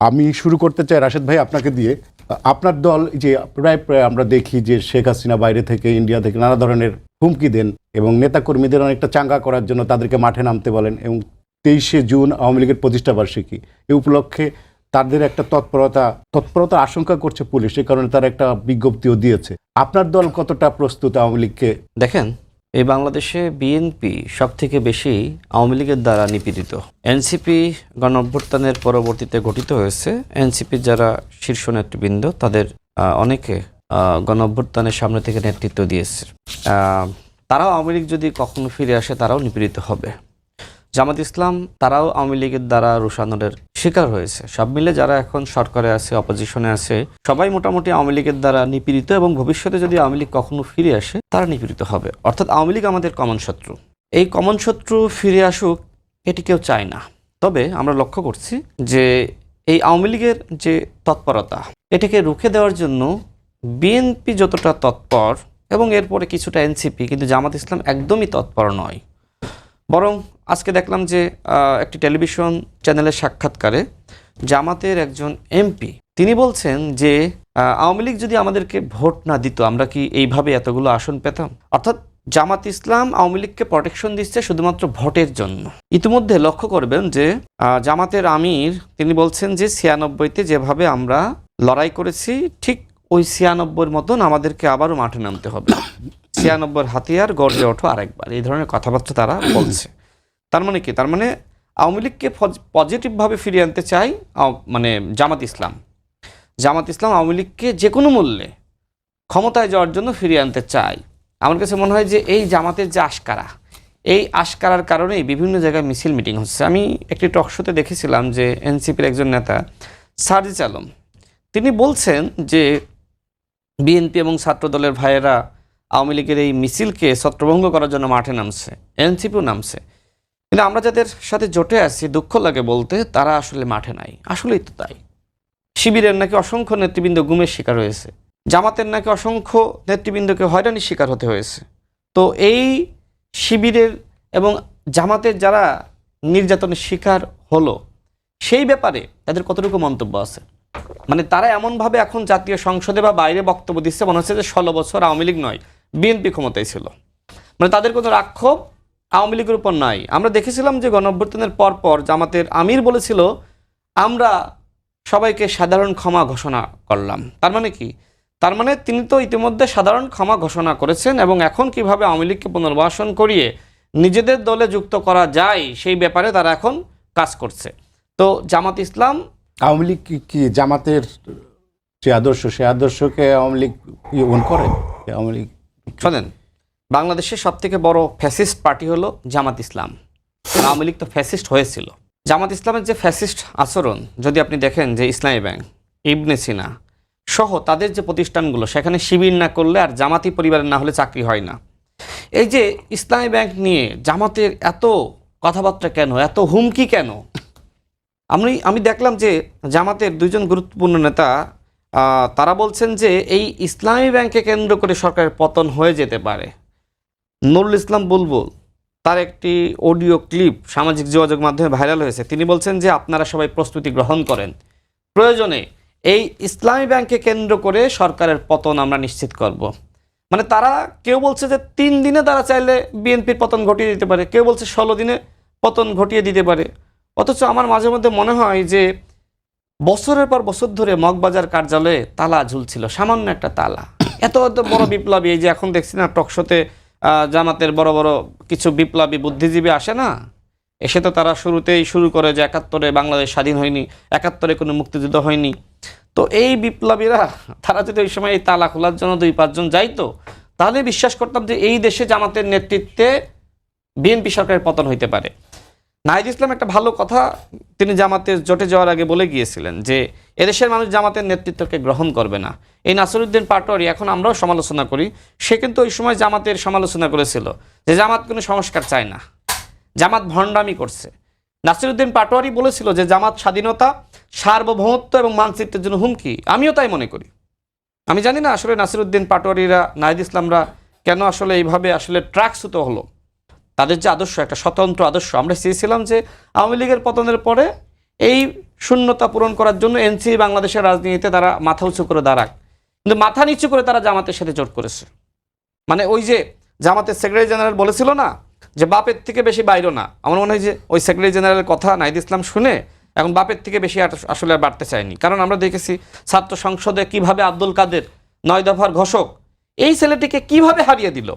আমি শুরু করতে চাই রাশেদ ভাই আপনাকে দিয়ে। আপনার দল যে প্রায় প্রায় আমরা দেখি যে শেখ হাসিনা বাইরে থেকে ইন্ডিয়া থেকে নানা ধরনের হুমকি দেন এবং নেতাকর্মীদের অনেকটা চাঙ্গা করার জন্য তাদেরকে মাঠে নামতে বলেন, এবং 23শে জুন আওয়ামী লীগের প্রতিষ্ঠা বার্ষিকী, এই উপলক্ষে তাদের একটা তৎপরতা আশঙ্কা করছে পুলিশ, এই কারণে তারা একটা বিজ্ঞপ্তিও দিয়েছে। আপনার দল কতটা প্রস্তুত আওয়ামী লীগকে? দেখেন, এই বাংলাদেশে বিএনপি সব থেকে বেশি আওয়ামী লীগের দ্বারা নিপীড়িত। এনসিপি গণঅভ্যুত্থানের পরবর্তীতে গঠিত হয়েছে। এনসিপির যারা শীর্ষ নেতৃবৃন্দ তাদের অনেকে গণঅভ্যুত্থানের সামনে থেকে নেতৃত্ব দিয়েছে। তারাও আওয়ামী লীগ যদি কখনো ফিরে আসে তারাও নিপীড়িত হবে। জামাত ইসলাম তারাও আওয়ামী লীগের দ্বারা রোষানলের শিকার হয়েছে। সব মিলে যারা এখন সরকারে আছে, অপোজিশনে আছে, সবাই মোটামুটি আওয়ামী লীগের দ্বারা নিপীড়িত, এবং ভবিষ্যতে যদি আওয়ামী লীগ কখনো ফিরে আসে তারা নিপীড়িত হবে। অর্থাৎ আওয়ামী লীগ আমাদের কমন শত্রু। এই কমন শত্রু ফিরে আসুক এটি কেউ চায় না। তবে আমরা লক্ষ্য করছি যে এই আওয়ামী লীগের যে তৎপরতা, এটাকে রুখে দেওয়ার জন্য বিএনপি যতটা তৎপর এবং এরপরে কিছুটা এনসিপি, কিন্তু জামাত ইসলাম একদমই তৎপর নয়। বরং আজকে দেখলাম যে একটি টেলিভিশন চ্যানেলের সাক্ষাৎকারে জামাতের একজন এমপি তিনি বলছেন যে আওয়ামী লীগ যদি আমাদেরকে ভোট না দিত আমরা কি এইভাবে এতগুলো আসন পেতাম। অর্থাৎ জামাত ইসলাম আওয়ামী লীগকে প্রটেকশন দিচ্ছে শুধুমাত্র ভোটের জন্য। ইতিমধ্যে লক্ষ্য করবেন যে জামাতের আমির তিনি বলছেন যে 96-তে যেভাবে আমরা লড়াই করেছি ঠিক ওই 96-র মতন আমাদেরকে আবারও মাঠে নামতে হবে। 96-র হাতিয়ার গর্জে ওঠো আরেকবার, এই ধরনের কথাবার্তা তারা বলছে। তার মানে কি? তার মানে আওয়ামী লীগকে পজিটিভভাবে ফিরিয়ে আনতে চাই মানে জামাত ইসলাম আওয়ামী লীগকে যে কোনো মূল্যে ক্ষমতায় যাওয়ার জন্য ফিরিয়ে আনতে চাই। আমার কাছে মনে হয় যে এই জামাতের যে আশকারা, এই আশকারার কারণেই বিভিন্ন জায়গায় মিছিল মিটিং হচ্ছে। আমি একটি টকশোতে দেখেছিলাম যে এনসিপির একজন নেতা সার্জিস আলম তিনি বলছেন যে বিএনপি এবং ছাত্র দলের ভাইয়েরা আওয়ামী লীগের এই মিছিলকে ছত্রভঙ্গ করার জন্য মাঠে নামছে, এনসিপিও নামছে, কিন্তু আমরা যাদের সাথে জোটে আছি দুঃখ লাগে বলতে তারা আসলে মাঠে নাই। আসলেই তো তাই। শিবিরের নাকি অসংখ্য নেতৃবৃন্দ গুমের শিকার হয়েছে, জামাতের নাকি অসংখ্য নেতৃবৃন্দকে হয়রানির শিকার হতে হয়েছে। তো এই শিবিরের এবং জামাতের যারা নির্যাতনের শিকার হলো সেই ব্যাপারে তাদের কতটুকু মন্তব্য আছে? মানে তারা এমনভাবে এখন জাতীয় সংসদে বা বাইরে বক্তব্য দিচ্ছে মনে হচ্ছে যে 16 বছর আওয়ামী লীগ নয় বিএনপি ক্ষমতায় ছিল। মানে তাদের কোনো রাক্ষোভ আওয়ামী লীগের উপর নাই। আমরা দেখেছিলাম যে গণঅভ্যুত্থানের পর জামাতের আমির বলেছিল আমরা সবাইকে সাধারণ ক্ষমা ঘোষণা করলাম। তার মানে কি? তার মানে তিনি তো ইতিমধ্যে সাধারণ ক্ষমা ঘোষণা করেছেন, এবং এখন কিভাবে আওয়ামী লীগকে পুনর্বাসন করিয়ে নিজেদের দলে যুক্ত করা যায় সেই ব্যাপারে তারা এখন কাজ করছে। তো জামাত ইসলাম আওয়ামী লীগ কি জামাতের যে আদর্শ সে আদর্শকে আওয়ামী লীগ ওন করে? আওয়ামী লীগ শোনেন, বাংলাদেশের সবথেকে বড় ফ্যাসিস্ট পার্টি হলো জামাত ইসলাম। আওয়ামী লীগ তো ফ্যাসিস্ট হয়েছিল। জামাত ইসলামের যে ফ্যাসিস্ট আচরণ যদি আপনি দেখেন যে ইসলামী ব্যাংক, ইবনে সিনা সহ তাদের যে প্রতিষ্ঠানগুলো, সেখানে শিবির না করলে আর জামাতি পরিবারের না হলে চাকরি হয় না। এই যে ইসলামী ব্যাংক নিয়ে জামাতের এত কথাবার্তা কেন, এত হুমকি কেন? আমি দেখলাম যে জামাতের দুইজন গুরুত্বপূর্ণ নেতা তারা বলছেন যে এই ইসলামী ব্যাংকে কেন্দ্র করে সরকারের পতন হয়ে যেতে পারে। নুরুল ইসলাম বুলবুল তার একটি অডিও ক্লিপ সামাজিক যোগাযোগ মাধ্যমে ভাইরাল হয়েছে। তিনি বলছেন যে আপনারা সবাই প্রস্তুতি গ্রহণ করেন, প্রয়োজনে এই ইসলামী ব্যাংকে কেন্দ্র করে সরকারের পতন আমরা নিশ্চিত করব। মানে তারা কেউ বলছে যে 3 দিনে তারা চাইলে বিএনপির পতন ঘটিয়ে দিতে পারে, কেউ বলছে 16 দিনে পতন ঘটিয়ে দিতে পারে। অথচ আমার মাঝে মধ্যে মনে হয় যে বছরের পর বছর ধরে মগবাজার কার্যালয়ে তালা ঝুলছিল, সামান্য একটা তালা। এত বড় বিপ্লবী, এই যে এখন দেখছি না টকশোতে জামাতের বড় বড় কিছু বিপ্লবী বুদ্ধিজীবী আসে না, এসে তো তারা শুরুতেই শুরু করে যে 71-এ বাংলাদেশ স্বাধীন হয়নি, 71-এ কোনো মুক্তিযুদ্ধ হয়নি। তো এই বিপ্লবীরা তারা যদি ওই সময় এই তালা খোলার জন্য 2-5 জন যাইতো তাহলে বিশ্বাস করতাম যে এই দেশে জামাতের নেতৃত্বে বিএনপি সরকারের পতন হইতে পারে। নাহিদ ইসলাম একটা ভালো কথা তিনি জামাতের জোটে যাওয়ার আগে বলে গিয়েছিলেন যে এদেশের মানুষ জামাতের নেতৃত্বকে গ্রহণ করবে না। এই নাসিরউদ্দিন পাটোয়ারি, এখন আমরাও সমালোচনা করি, সে কিন্তু ওই সময় জামাতের সমালোচনা করেছিল যে জামাত কোনো সংস্কার চায় না, জামাত ভণ্ডামি করছে। নাসিরউদ্দিন পাটোয়ারি বলেছিল যে জামাত স্বাধীনতা, সার্বভৌমত্ব এবং মানচিত্রের জন্য হুমকি। আমিও তাই মনে করি। আমি জানি না আসলে নাসিরউদ্দিন পাটোয়ারিরা, নাহিদ ইসলামরা কেন আসলে এইভাবে আসলে ট্র্যাকচ্যুত হলো। তাদের যে আদর্শ, একটা স্বতন্ত্র আদর্শ, আমরা চেয়েছিলাম যে আওয়ামী লীগের পতনের পরে এই শূন্যতা পূরণ করার জন্য এনসিপি বাংলাদেশের রাজনীতিতে তারা মাথা উঁচু করে দাঁড়াক, কিন্তু মাথা নিচু করে তারা জামাতের সাথে জোট করেছে। মানে ওই যে জামাতের সেক্রেটারি জেনারেল বলেছিল না যে বাপের থেকে বেশি বাইরো না, আমার মনে হয় যে ওই সেক্রেটারি জেনারেলের কথা নাহিদ ইসলাম শুনে এখন বাপের থেকে বেশি আসলে আর বাড়তে চায়নি। কারণ আমরা দেখেছি ছাত্র সংসদে কিভাবে আব্দুল কাদের 9 দফার ঘোষক এই ছেলেটিকে কিভাবে হারিয়ে দিল,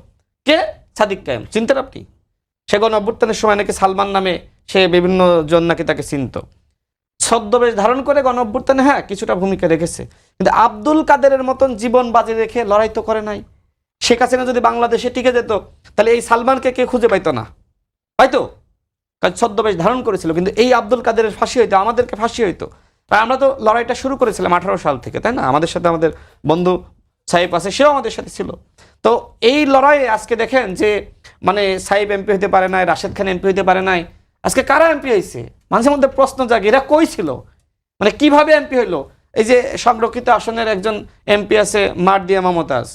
কে? সাদিক কায়েম। চিনতেন আপনি? সে গণঅভ্যুত্থানের সময় নাকি সালমান নামে সে বিভিন্ন জন নাকি তাকে চিনত। ছদ্মবেশ ধারণ করে গণঅভ্যুত্থানে হ্যাঁ কিছুটা ভূমিকা রেখেছে, কিন্তু আব্দুল কাদেরের মতন জীবন বাজি রেখে লড়াই তো করে নাই। শেখ হাসিনা যদি বাংলাদেশে টিকে যেত তাহলে এই সালমানকে কে খুঁজে পাইতো না? পাইতো? কারণ ছদ্মবেশ ধারণ করেছিল। কিন্তু এই আব্দুল কাদেরের ফাঁসি হইতো, আমাদেরকে ফাঁসি হইতো। আর আমরা তো লড়াইটা শুরু করেছিলাম 18 সাল থেকে, তাই না? আমাদের সাথে আমাদের বন্ধু সাহেব আছে, সেও আমাদের সাথে ছিল। তো এই লড়াইয়ে আজকে দেখেন যে মানে সাহেব এমপি হতে পারে নাই, রাশেদ খান এমপি হতে পারে নাই, আজকে কারা এমপি হয়েছে? মাঝে মধ্যে প্রশ্ন জাগে এরা কই ছিল, মানে কিভাবে এমপি হইলো? এই যে সংরক্ষিত আসনের একজন এমপি আছে মারদিয়া মমতাজ,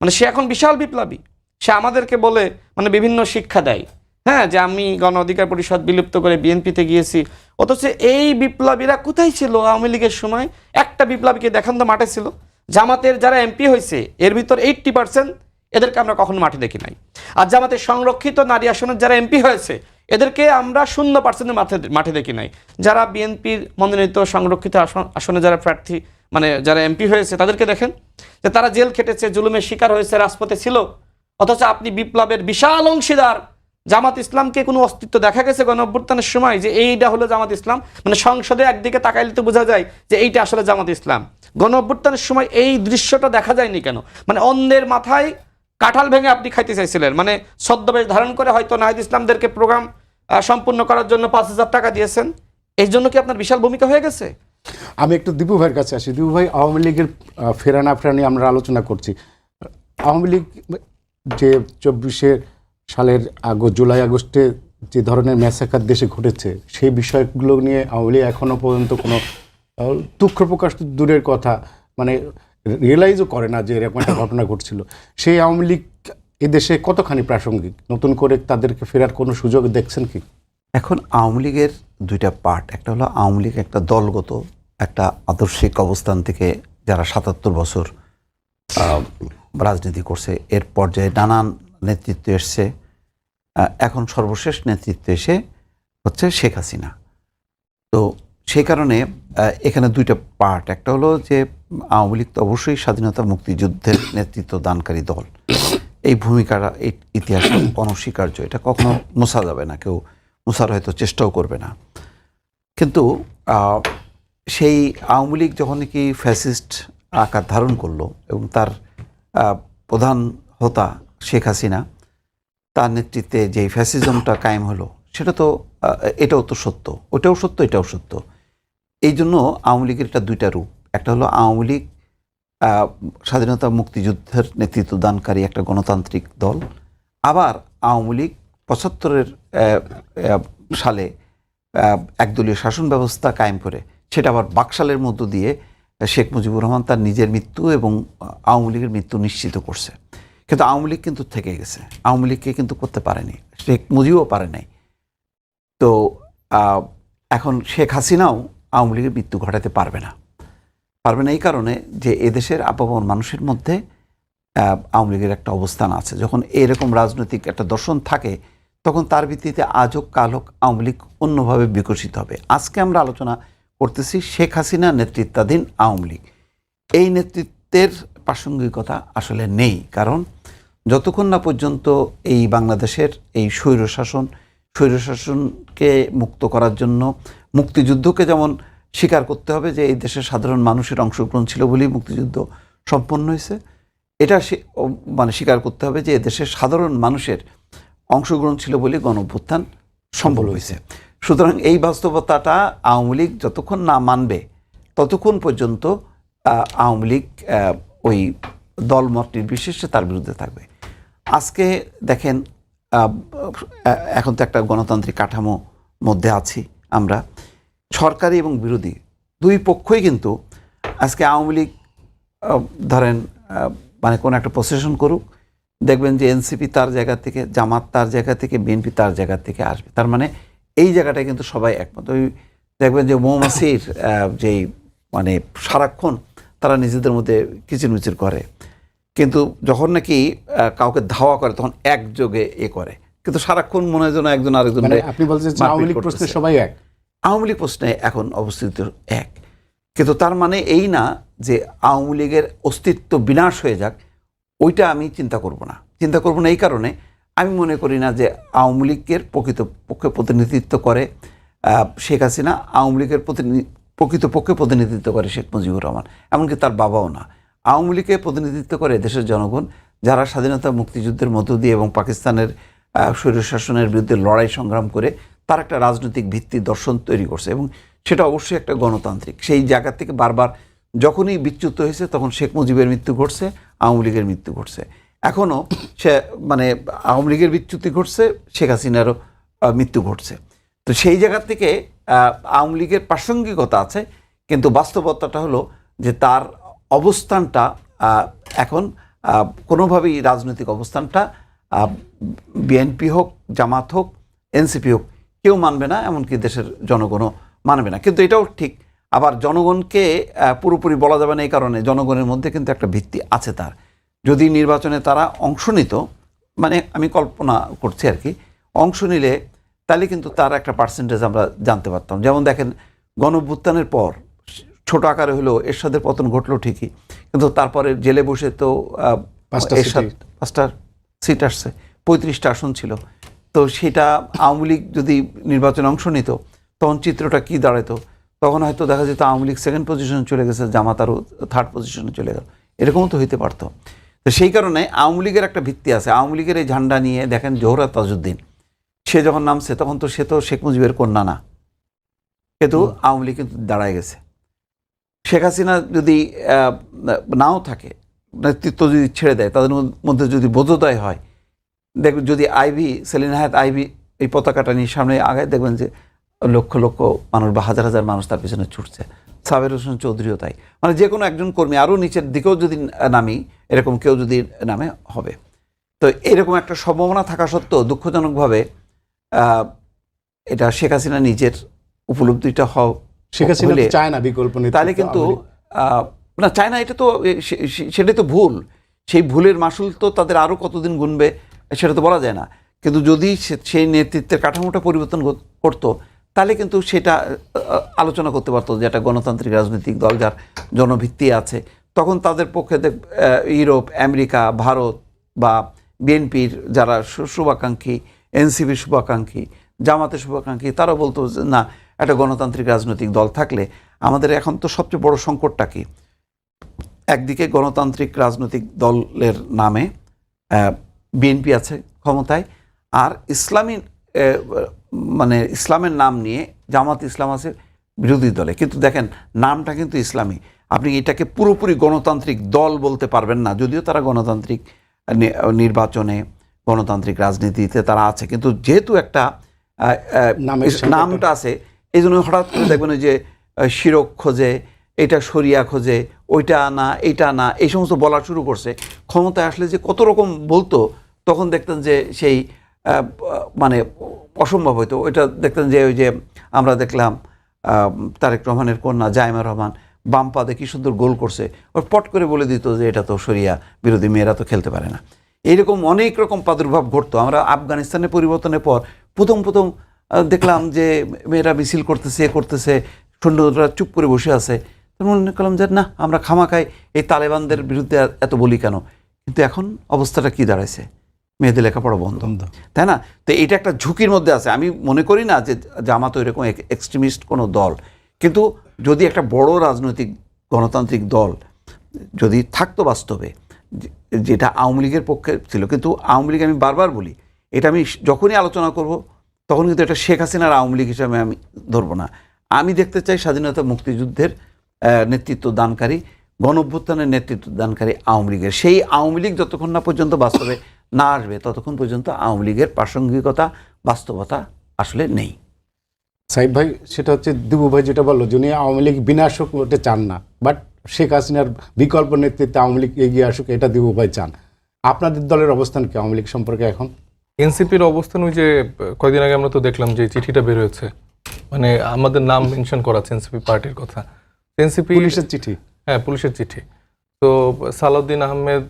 মানে সে এখন বিশাল বিপ্লবী। সে আমাদেরকে বলে মানে বিভিন্ন শিক্ষা দেয়, হ্যাঁ, যে আমি গণ অধিকার পরিষদ বিলুপ্ত করে বিএনপিতে গিয়েছি। অথচ এই বিপ্লবীরা কোথায় ছিল আওয়ামী লীগের সময়? একটা বিপ্লবীকে দেখান তো মাঠে ছিল। জামাতের যারা এমপি হয়েছে এর ভিতর 80% এদেরকে আমরা কখনো মাঠে দেখি নাই। আর জামাতের সংরক্ষিত নারী আসনের যারা এমপি হয়েছে এদেরকে আমরা 0% মাঠে দেখি নাই। যারা বিএনপির মনোনীত সংরক্ষিত আসনে যারা প্রার্থী মানে যারা এমপি হয়েছে তাদেরকে দেখেন যে তারা জেল খেটেছে, জুলুমের শিকার হয়েছে, রাজপথে ছিল। অথচ আপনি বিপ্লবের বিশাল অংশীদার জামাত ইসলামকে কোনো অস্তিত্ব দেখা গেছে গণঅভ্যুত্থানের সময় যে এইটা হলো জামাত ইসলাম? মানে সংসদে একদিকে তাকাইলে তো বোঝা যায় যে এইটা আসলে জামাত ইসলাম। গণঅভ্যুত্থানের সময় এই দৃশ্যটা দেখা যায়নি কেন? মানে অন্যের মাথায় কাঁঠাল ভেঙে আপনি খাইতে চাইছিলেন। মানে ছদ্মবেশ ধারণ করে হয়তো নাহিদ ইসলামদেরকে প্রোগ্রাম সম্পূর্ণ করার জন্য 5,000 টাকা দিয়েছেন, এই জন্য কি আপনার বিশাল ভূমিকা হয়ে গেছে? আমি একটু দীপু ভাইয়ের কাছে আসি। দীপু ভাই, আওয়ামী লীগের ফেরানা ফেরানি আমরা আলোচনা করছি। আওয়ামী লীগ যে 24 সালের জুলাই আগস্টে যে ধরনের ম্যাসাকার দেশে ঘটেছে সেই বিষয়গুলো নিয়ে আওয়ামী লীগ এখনও পর্যন্ত কোনো দুঃখ প্রকাশ তো দূরের কথা, মানে রিয়েলাইজও করে না যে এরকম একটা ঘটনা ঘটছিল। সেই আওয়ামী লীগ এদেশে কতখানি প্রাসঙ্গিক? নতুন করে তাদেরকে ফেরার কোনো সুযোগ দেখছেন কি? এখন আওয়ামী লীগের দুইটা পার্ট, একটা হলো আওয়ামী লীগ একটা দলগত একটা আদর্শিক অবস্থান থেকে যারা 77 বছর রাজনীতি করছে, এর পর্যায়ে নানান নেতৃত্ব এসছে, এখন সর্বশেষ নেতৃত্ব এসে হচ্ছে শেখ হাসিনা। তো সেই কারণে এখানে দুইটা পার্ট, একটা হলো যে আওয়ামী লীগ তো অবশ্যই স্বাধীনতা মুক্তিযুদ্ধের নেতৃত্ব দানকারী দল, এই ভূমিকাটা এই ইতিহাসে অনস্বীকার্য, এটা কখনো মোছা যাবে না, কেউ মোছার হয়তো চেষ্টাও করবে না। কিন্তু সেই আওয়ামী লীগ যখন কি ফ্যাসিস্ট আকার ধারণ করলো এবং তার প্রধান হোতা শেখ হাসিনা, তার নেতৃত্বে যে ফ্যাসিজমটা কায়েম হলো, সেটা তো এটাও তো সত্য, ওটাও সত্য, এটাও সত্য। এই জন্য আওয়ামী লীগের এটা দুইটা রূপ, একটা হলো আওয়ামী লীগ স্বাধীনতা মুক্তিযুদ্ধের নেতৃত্ব দানকারী একটা গণতান্ত্রিক দল, আবার আওয়ামী লীগ 75 সালে একদলীয় শাসন ব্যবস্থা কায়েম করে সেটা আবার বাকশালের মধ্য দিয়ে শেখ মুজিবুর রহমান তার নিজের মৃত্যু এবং আওয়ামী লীগের মৃত্যু নিশ্চিত করছে। কিন্তু আওয়ামী লীগ কিন্তু থেকে গেছে, আওয়ামী লীগকে কিন্তু করতে পারেনি, শেখ মুজিবও পারে নাই। তো এখন শেখ হাসিনাও আওয়ামী লীগের মৃত্যু ঘটাতে পারবে না এই কারণে যে এদেশের আপামর মানুষের মধ্যে আওয়ামী লীগের একটা অবস্থান আছে। যখন এরকম রাজনৈতিক একটা দর্শন থাকে তখন তার ভিত্তিতে আজ হোক কাল হোক আওয়ামী লীগ অন্যভাবে বিকশিত হবে। আজকে আমরা আলোচনা করতেছি শেখ হাসিনা নেতৃত্বাধীন আওয়ামী লীগ। এই নেতৃত্বের প্রাসঙ্গিকতা আসলে নেই, কারণ যতক্ষণ না পর্যন্ত এই বাংলাদেশের এই স্বৈরশাসনকে মুক্ত করার জন্য মুক্তিযুদ্ধকে যেমন স্বীকার করতে হবে যে এই দেশের সাধারণ মানুষের অংশগ্রহণ ছিল বলেই মুক্তিযুদ্ধ সম্পন্ন হয়েছে, এটা মানে স্বীকার করতে হবে যে এদেশের সাধারণ মানুষের অংশগ্রহণ ছিল বলে গণঅভ্যুত্থান সম্ভব হয়েছে। সুতরাং এই বাস্তবতাটা আওয়ামী লীগ যতক্ষণ না মানবে ততক্ষণ পর্যন্ত আওয়ামী লীগ ওই দলমত নির্বিশেষে তার বিরুদ্ধে থাকবে। আজকে দেখেন, এখন তো একটা গণতান্ত্রিক কাঠামো মধ্যে আছি আমরা, সরকারি এবং বিরোধী দুই পক্ষই কিন্তু আজকে আওয়ামী লীগ ধরেন মানে কোনো একটা প্রসেশন করুক, দেখবেন যে এনসিপি তার জায়গা থেকে, জামাত তার জায়গা থেকে, বিএনপি তার জায়গা থেকে আসবে। তার মানে এই জায়গাটায় কিন্তু সবাই একমত। ওই দেখবেন যে মৌমাছির যেই মানে সারাক্ষণ তারা নিজেদের মধ্যে কিচিরমিচির করে, কিন্তু যখন নাকি কাউকে ধাওয়া করে তখন একযোগে করে, কিন্তু সারাক্ষণ মনে হয় যেন একজন আরেকজন মানে আপনি বলছেন যে আওয়ামী লীগ প্রশ্নে সবাই এক। আওয়ামী লীগ প্রশ্নে এখন অবস্থিত এক, কিন্তু তার মানে এই না যে আওয়ামী লীগের অস্তিত্ব বিনাশ হয়ে যাক, ওইটা আমি চিন্তা করব না এই কারণে আমি মনে করি না যে আওয়ামী লীগের প্রকৃতপক্ষে প্রতিনিধিত্ব করে শেখ হাসিনা, আওয়ামী লীগের প্রকৃতপক্ষে প্রতিনিধিত্ব করে শেখ মুজিবুর রহমান, এমনকি তার বাবাও না। আওয়ামী লীগকে প্রতিনিধিত্ব করে দেশের জনগণ, যারা স্বাধীনতা মুক্তিযুদ্ধের মধ্য দিয়ে এবং পাকিস্তানের স্বৈরশাসনের বিরুদ্ধে লড়াই সংগ্রাম করে তার একটা রাজনৈতিক ভিত্তি দর্শন তৈরি করছে, এবং সেটা অবশ্যই একটা গণতান্ত্রিক। সেই জায়গা থেকে বারবার যখনই বিচ্যুত হয়েছে তখন শেখ মুজিবের মৃত্যু ঘটছে, আওয়ামী লীগের মৃত্যু ঘটছে, এখনও সে মানে আওয়ামী লীগের বিচ্যুতি ঘটছে, শেখ হাসিনারও মৃত্যু ঘটছে। তো সেই জায়গা থেকে আওয়ামী লীগের প্রাসঙ্গিকতা আছে, কিন্তু বাস্তবতাটা হলো যে তার অবস্থানটা এখন কোনোভাবেই রাজনৈতিক অবস্থানটা বিএনপি হোক, জামাত হোক, এনসিপি হোক, কেউ মানবে না, এমনকি দেশের জনগণও মানবে না। কিন্তু এটাও ঠিক, আবার জনগণকে পুরোপুরি বলা যাবে না, এই কারণে জনগণের মধ্যে কিন্তু একটা ভিত্তি আছে তার। যদি নির্বাচনে তারা অংশ নিত, মানে আমি কল্পনা করছি আর কি, অংশ নিলে তাহলে কিন্তু তার একটা পার্সেন্টেজ আমরা জানতে পারতাম। যেমন দেখেন, গণঅভ্যুত্থানের পর ছোট আকারে হলেও এরশাদের পতন ঘটলো ঠিকই, কিন্তু তারপরে জেলে বসে তো এরশাদ 5টা সিট আসছে, 35টা আসন ছিল। তো সেটা আওয়ামী লীগ যদি নির্বাচনে অংশ নিত তখন চিত্রটা কি দাঁড়াতো? তখন হয়তো দেখা যেত আওয়ামী লীগ 2nd পজিশনে চলে গেছে, জামাত আরও 3rd পজিশনে চলে গেল, এরকমও তো হইতে পারতো। তো সেই কারণে আওয়ামী লীগের একটা ভিত্তি আছে। আওয়ামী লীগের এই ঝান্ডা নিয়ে দেখেন জোহরা তাজউদ্দিন, সে যখন নামছে তখন তো সে তো শেখ মুজিবের কন্যা না, কিন্তু আওয়ামী লীগ কিন্তু দাঁড়ায় গেছে। শেখ হাসিনা যদি নাও থাকে, নেতৃত্ব যদি ছেড়ে দেয়, তাদের মধ্যে যদি বোধোদয় হয়, দেখবেন যদি আইভি, সেলিনা হায়াত আইভি এই পতাকাটা নিয়ে সামনে আগায়, দেখবেন যে লক্ষ লক্ষ মানুষ বা হাজার হাজার মানুষ তার পিছনে ছুটছে। সাবের হোসেন চৌধুরীও তাই, মানে যে কোনো একজন কর্মী আরও নিচের দিকেও যদি নামি, এরকম কেউ যদি নামে হবে। তো এরকম একটা সম্ভাবনা থাকা সত্ত্বেও দুঃখজনকভাবে এটা শেখ হাসিনা নিজের উপলব্ধিটা শেখ হাসিনা চায় না বিকল্প নেতৃত্ব, তাহলে কিন্তু না চায় না, এটা তো সেটাই তো ভুল। সেই ভুলের মাসুল তো তাদের আরও কতদিন গুনবে সেটা তো বলা যায় না। কিন্তু যদি সেই নেতৃত্বের কাঠামোটা পরিবর্তন করতো, তাহলে কিন্তু সেটা আলোচনা করতে পারতো যে একটা গণতান্ত্রিক রাজনৈতিক দল যার জনভিত্তি আছে, তখন তাদের পক্ষে ইউরোপ, আমেরিকা, ভারত বা বিএনপির যারা শুভাকাঙ্ক্ষী, এনসিপির শুভাকাঙ্ক্ষী, জামাতের শুভাকাঙ্ক্ষী, তারা বলতো যে না, একটা গণতান্ত্রিক রাজনৈতিক দল থাকলে আমাদের এখন তো সবচেয়ে বড় সংকটটা কি, একদিকে গণতান্ত্রিক রাজনৈতিক দলের নামে বিএনপি আছে ক্ষমতায়, আর ইসলামী মানে ইসলামের নাম নিয়ে জামাত ইসলাম আছে বিরোধী দলে। কিন্তু দেখেন নামটা কিন্তু ইসলামী, আপনি এটাকে পুরোপুরি গণতান্ত্রিক দল বলতে পারবেন না, যদিও তারা গণতান্ত্রিক নির্বাচনে, গণতান্ত্রিক রাজনীতিতে তারা আছে, কিন্তু যেহেতু একটা নামটা আছে, এই জন্য হঠাৎ করে দেখবেন যে শিরক খোঁজে, এটা শরিয়া খোঁজে, ওইটা না, এইটা না, এই সমস্ত বলা শুরু করছে। ক্ষমতায় আসলে যে কত রকম বলতো, তখন দেখতেন যে সেই মানে অসম্ভব হইতো। ওইটা দেখতেন যে ওই যে আমরা দেখলাম তারেক রহমানের কন্যা জাইমা রহমান বাম পাদে কি সুন্দর গোল করছে, ওর পট করে বলে দিত যে এটা তো শরিয়া বিরোধী, মেয়েরা তো খেলতে পারে না। এইরকম অনেক রকম প্রাদুর্ভাব ঘটতো। আমরা আফগানিস্তানের পরিবর্তনের পর প্রথম দেখলাম যে মেয়েরা মিছিল করতেছে, সৈন্যরা চুপ করে বসে আছে। মনে করলাম যে না, আমরা খামাখাই এই তালেবানদের বিরুদ্ধে এত বলি কেন? কিন্তু এখন অবস্থাটা কি দাঁড়াইছে, মেয়েদের লেখাপড়া বন্ধ, তাই না? তো এটা একটা ঝুঁকির মধ্যে আছে। আমি মনে করি না যে জামাত এরকম এক্সট্রিমিস্ট কোনো দল, কিন্তু যদি একটা বড় রাজনৈতিক গণতান্ত্রিক দল যদি থাকতো বাস্তবে, যেটা আওয়ামী লীগের পক্ষে ছিল, কিন্তু আওয়ামী লীগ আমি বারবার বলি, এটা আমি যখনই আলোচনা করব তখন কিন্তু এটা শেখ হাসিনার আওয়ামী লীগ হিসাবে আমি ধরবো না। আমি দেখতে চাই স্বাধীনতা মুক্তিযুদ্ধের নেতৃত্ব দানকারী, গণঅভ্যুত্থানের নেতৃত্ব দানকারী আওয়ামী লীগের। সেই আওয়ামী লীগ যতক্ষণ না পর্যন্ত বাস্তবে না আসবে, ততক্ষণ পর্যন্ত আওয়ামী লীগের প্রাসঙ্গিকতা, বাস্তবতা আসলে নেই। সাইদ ভাই, সেটা হচ্ছে দিবু ভাই যেটা বললো, যিনি আওয়ামী লীগ বিনাশ হোক ওটা চান না, বাট শেখ হাসিনার বিকল্প নেতৃত্বে আওয়ামী লীগ এগিয়ে আসুক, এটা দিবু ভাই চান। আপনাদের দলের অবস্থান কি আওয়ামী লীগ সম্পর্কে এখন? এনসিপির অবস্থান ওই যে কয়েকদিন আগে আমরা তো দেখলাম যে চিঠিটা বের হয়েছে, মানে আমাদের নাম মেনশন করা আছে এনসিপি পার্টির কথা। এনসিপি পুলিশের চিঠি, হ্যাঁ পুলিশের চিঠি। তো সালাউদ্দিন আহমেদ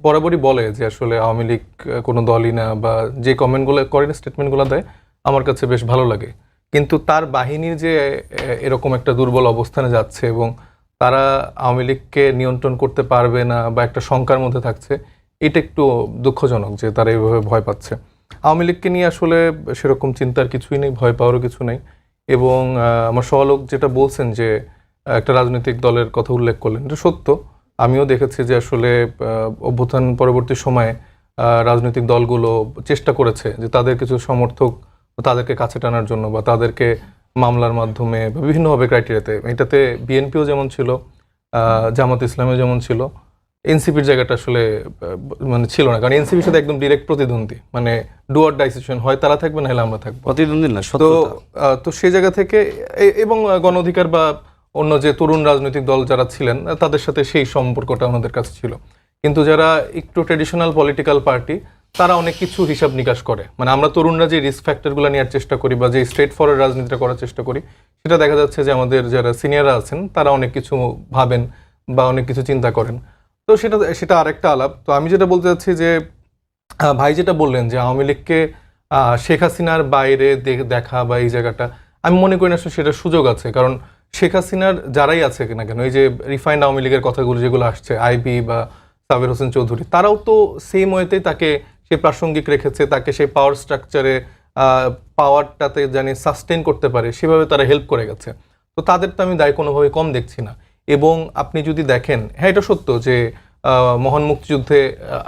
বরাবরই বলে যে আসলে আওয়ামী লীগ কোনো দলই না, বা যে কমেন্টগুলো করেন স্টেটমেন্টগুলো দেয় আমার কাছে বেশ ভালো লাগে। কিন্তু তার বাহিনীর যে এরকম একটা দুর্বল অবস্থানে যাচ্ছে এবং তারা আওয়ামী লীগকে নিয়ন্ত্রণ করতে পারবে না বা একটা শঙ্কার মধ্যে থাকছে, এটা একটু দুঃখজনক যে তারা এইভাবে ভয় পাচ্ছে। আওয়ামী লীগকে নিয়ে আসলে সেরকম চিন্তার কিছুই নেই, ভয় পাওয়ারও কিছু নেই। এবং আমার সহলোক যেটা বলছেন যে একটা রাজনৈতিক দলের কথা উল্লেখ করলেন, এটা সত্য। আমিও দেখেছি যে আসলে অভ্যুত্থান পরবর্তী সময়ে রাজনৈতিক দলগুলো চেষ্টা করেছে যে তাদের কিছু সমর্থক তাদেরকে কাছে টানার জন্য বা তাদেরকে মামলার মাধ্যমে বা বিভিন্নভাবে ক্রাইটেরিয়াতে, এটাতে বিএনপিও যেমন ছিল, জামাত ইসলামও যেমন ছিল, এনসিপির জায়গাটা আসলে মানে ছিল না, কারণ এনসিপির সাথে একদম ডিরেক্ট প্রতিদ্বন্দ্বী, মানে ডু অর ডাই সিচুয়েশন, হয় তারা থাকবে না হলে আমরা থাকবো, প্রতিদ্বন্দ্বী না তো সত্যতা। তো সেই জায়গা থেকে এবং গণ অধিকার বা অন্য যে তরুণ রাজনৈতিক দল যারা ছিলেন তাদের সাথে সেই সম্পর্কটা আমাদের কাছে ছিল। কিন্তু যারা একটু ট্রেডিশনাল পলিটিক্যাল পার্টি তারা অনেক কিছু হিসাব নিকাশ করে, মানে আমরা তরুণরা যে রিস্ক ফ্যাক্টরগুলো নেওয়ার চেষ্টা করি বা যে স্ট্রেট ফরওয়ার্ড রাজনীতিটা করার চেষ্টা করি, সেটা দেখা যাচ্ছে যে আমাদের যারা সিনিয়ররা আছেন তারা অনেক কিছু ভাবেন বা অনেক কিছু চিন্তা করেন। তো সেটা আরেকটা আলাপ। তো আমি যেটা বলতে চাচ্ছি যে ভাই যেটা বললেন যে আওয়ামী লীগকে শেখ হাসিনার বাইরে দেখা বা এই জায়গাটা, আমি মনে করি না আসলে সেটা সুযোগ আছে। কারণ শেখ হাসিনার যারাই আছে না কেন, এই যে রিফাইন্ড আওয়ামী লীগের কথাগুলো যেগুলো আসছে, আইবি বা সাবের হোসেন চৌধুরী, তারাও তো সেম ওয়েতেই তাকে সে প্রাসঙ্গিক রেখেছে, তাকে সেই পাওয়ার স্ট্রাকচারে পাওয়ারটাতে জানি সাস্টেন করতে পারে সেভাবে তারা হেল্প করে গেছে। তো তাদের তো আমি দায় কোনোভাবে কম দেখছি না। এবং আপনি যদি দেখেন, হ্যাঁ এটা সত্য যে মহান মুক্তিযুদ্ধে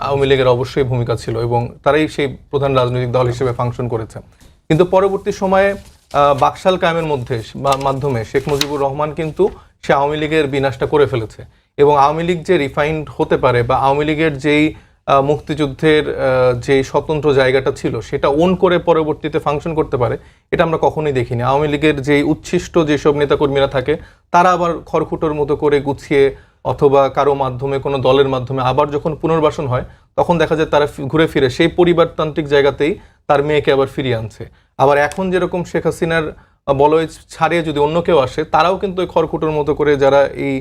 আওয়ামী লীগের অবশ্যই ভূমিকা ছিল এবং তারাই সেই প্রধান রাজনৈতিক দল হিসেবে ফাংশন করেছে। কিন্তু পরবর্তী সময়ে বাকশাল কায়েমের মাধ্যমে শেখ মুজিবুর রহমান কিন্তু সে আওয়ামী লীগের বিনাশটা করে ফেলেছে। এবং আওয়ামী লীগ যে রিফাইন্ড হতে পারে বা আওয়ামী লীগের যেই মুক্তিযুদ্ধের যে স্বতন্ত্র জায়গাটা ছিল সেটা ওন করে পরবর্তীতে ফাংশন করতে পারে, এটা আমরা কখনোই দেখিনি। আওয়ামী লীগের যেই উচ্ছিষ্ট যেসব নেতাকর্মীরা থাকে তারা আবার খড়কুটোর মতো করে গুছিয়ে অথবা কারো মাধ্যমে কোনো দলের মাধ্যমে আবার যখন পুনর্বাসন হয় তখন দেখা যায় তারা ঘুরে ফিরে সেই পরিবারতান্ত্রিক জায়গাতেই তার মেয়েকে আবার ফিরিয়ে আনছে। আবার এখন যেরকম শেখ হাসিনার বলয় ছাড়িয়ে যদি অন্য কেউ আসে, তারাও কিন্তু ওই খড়কুটোর মতো করে যারা এই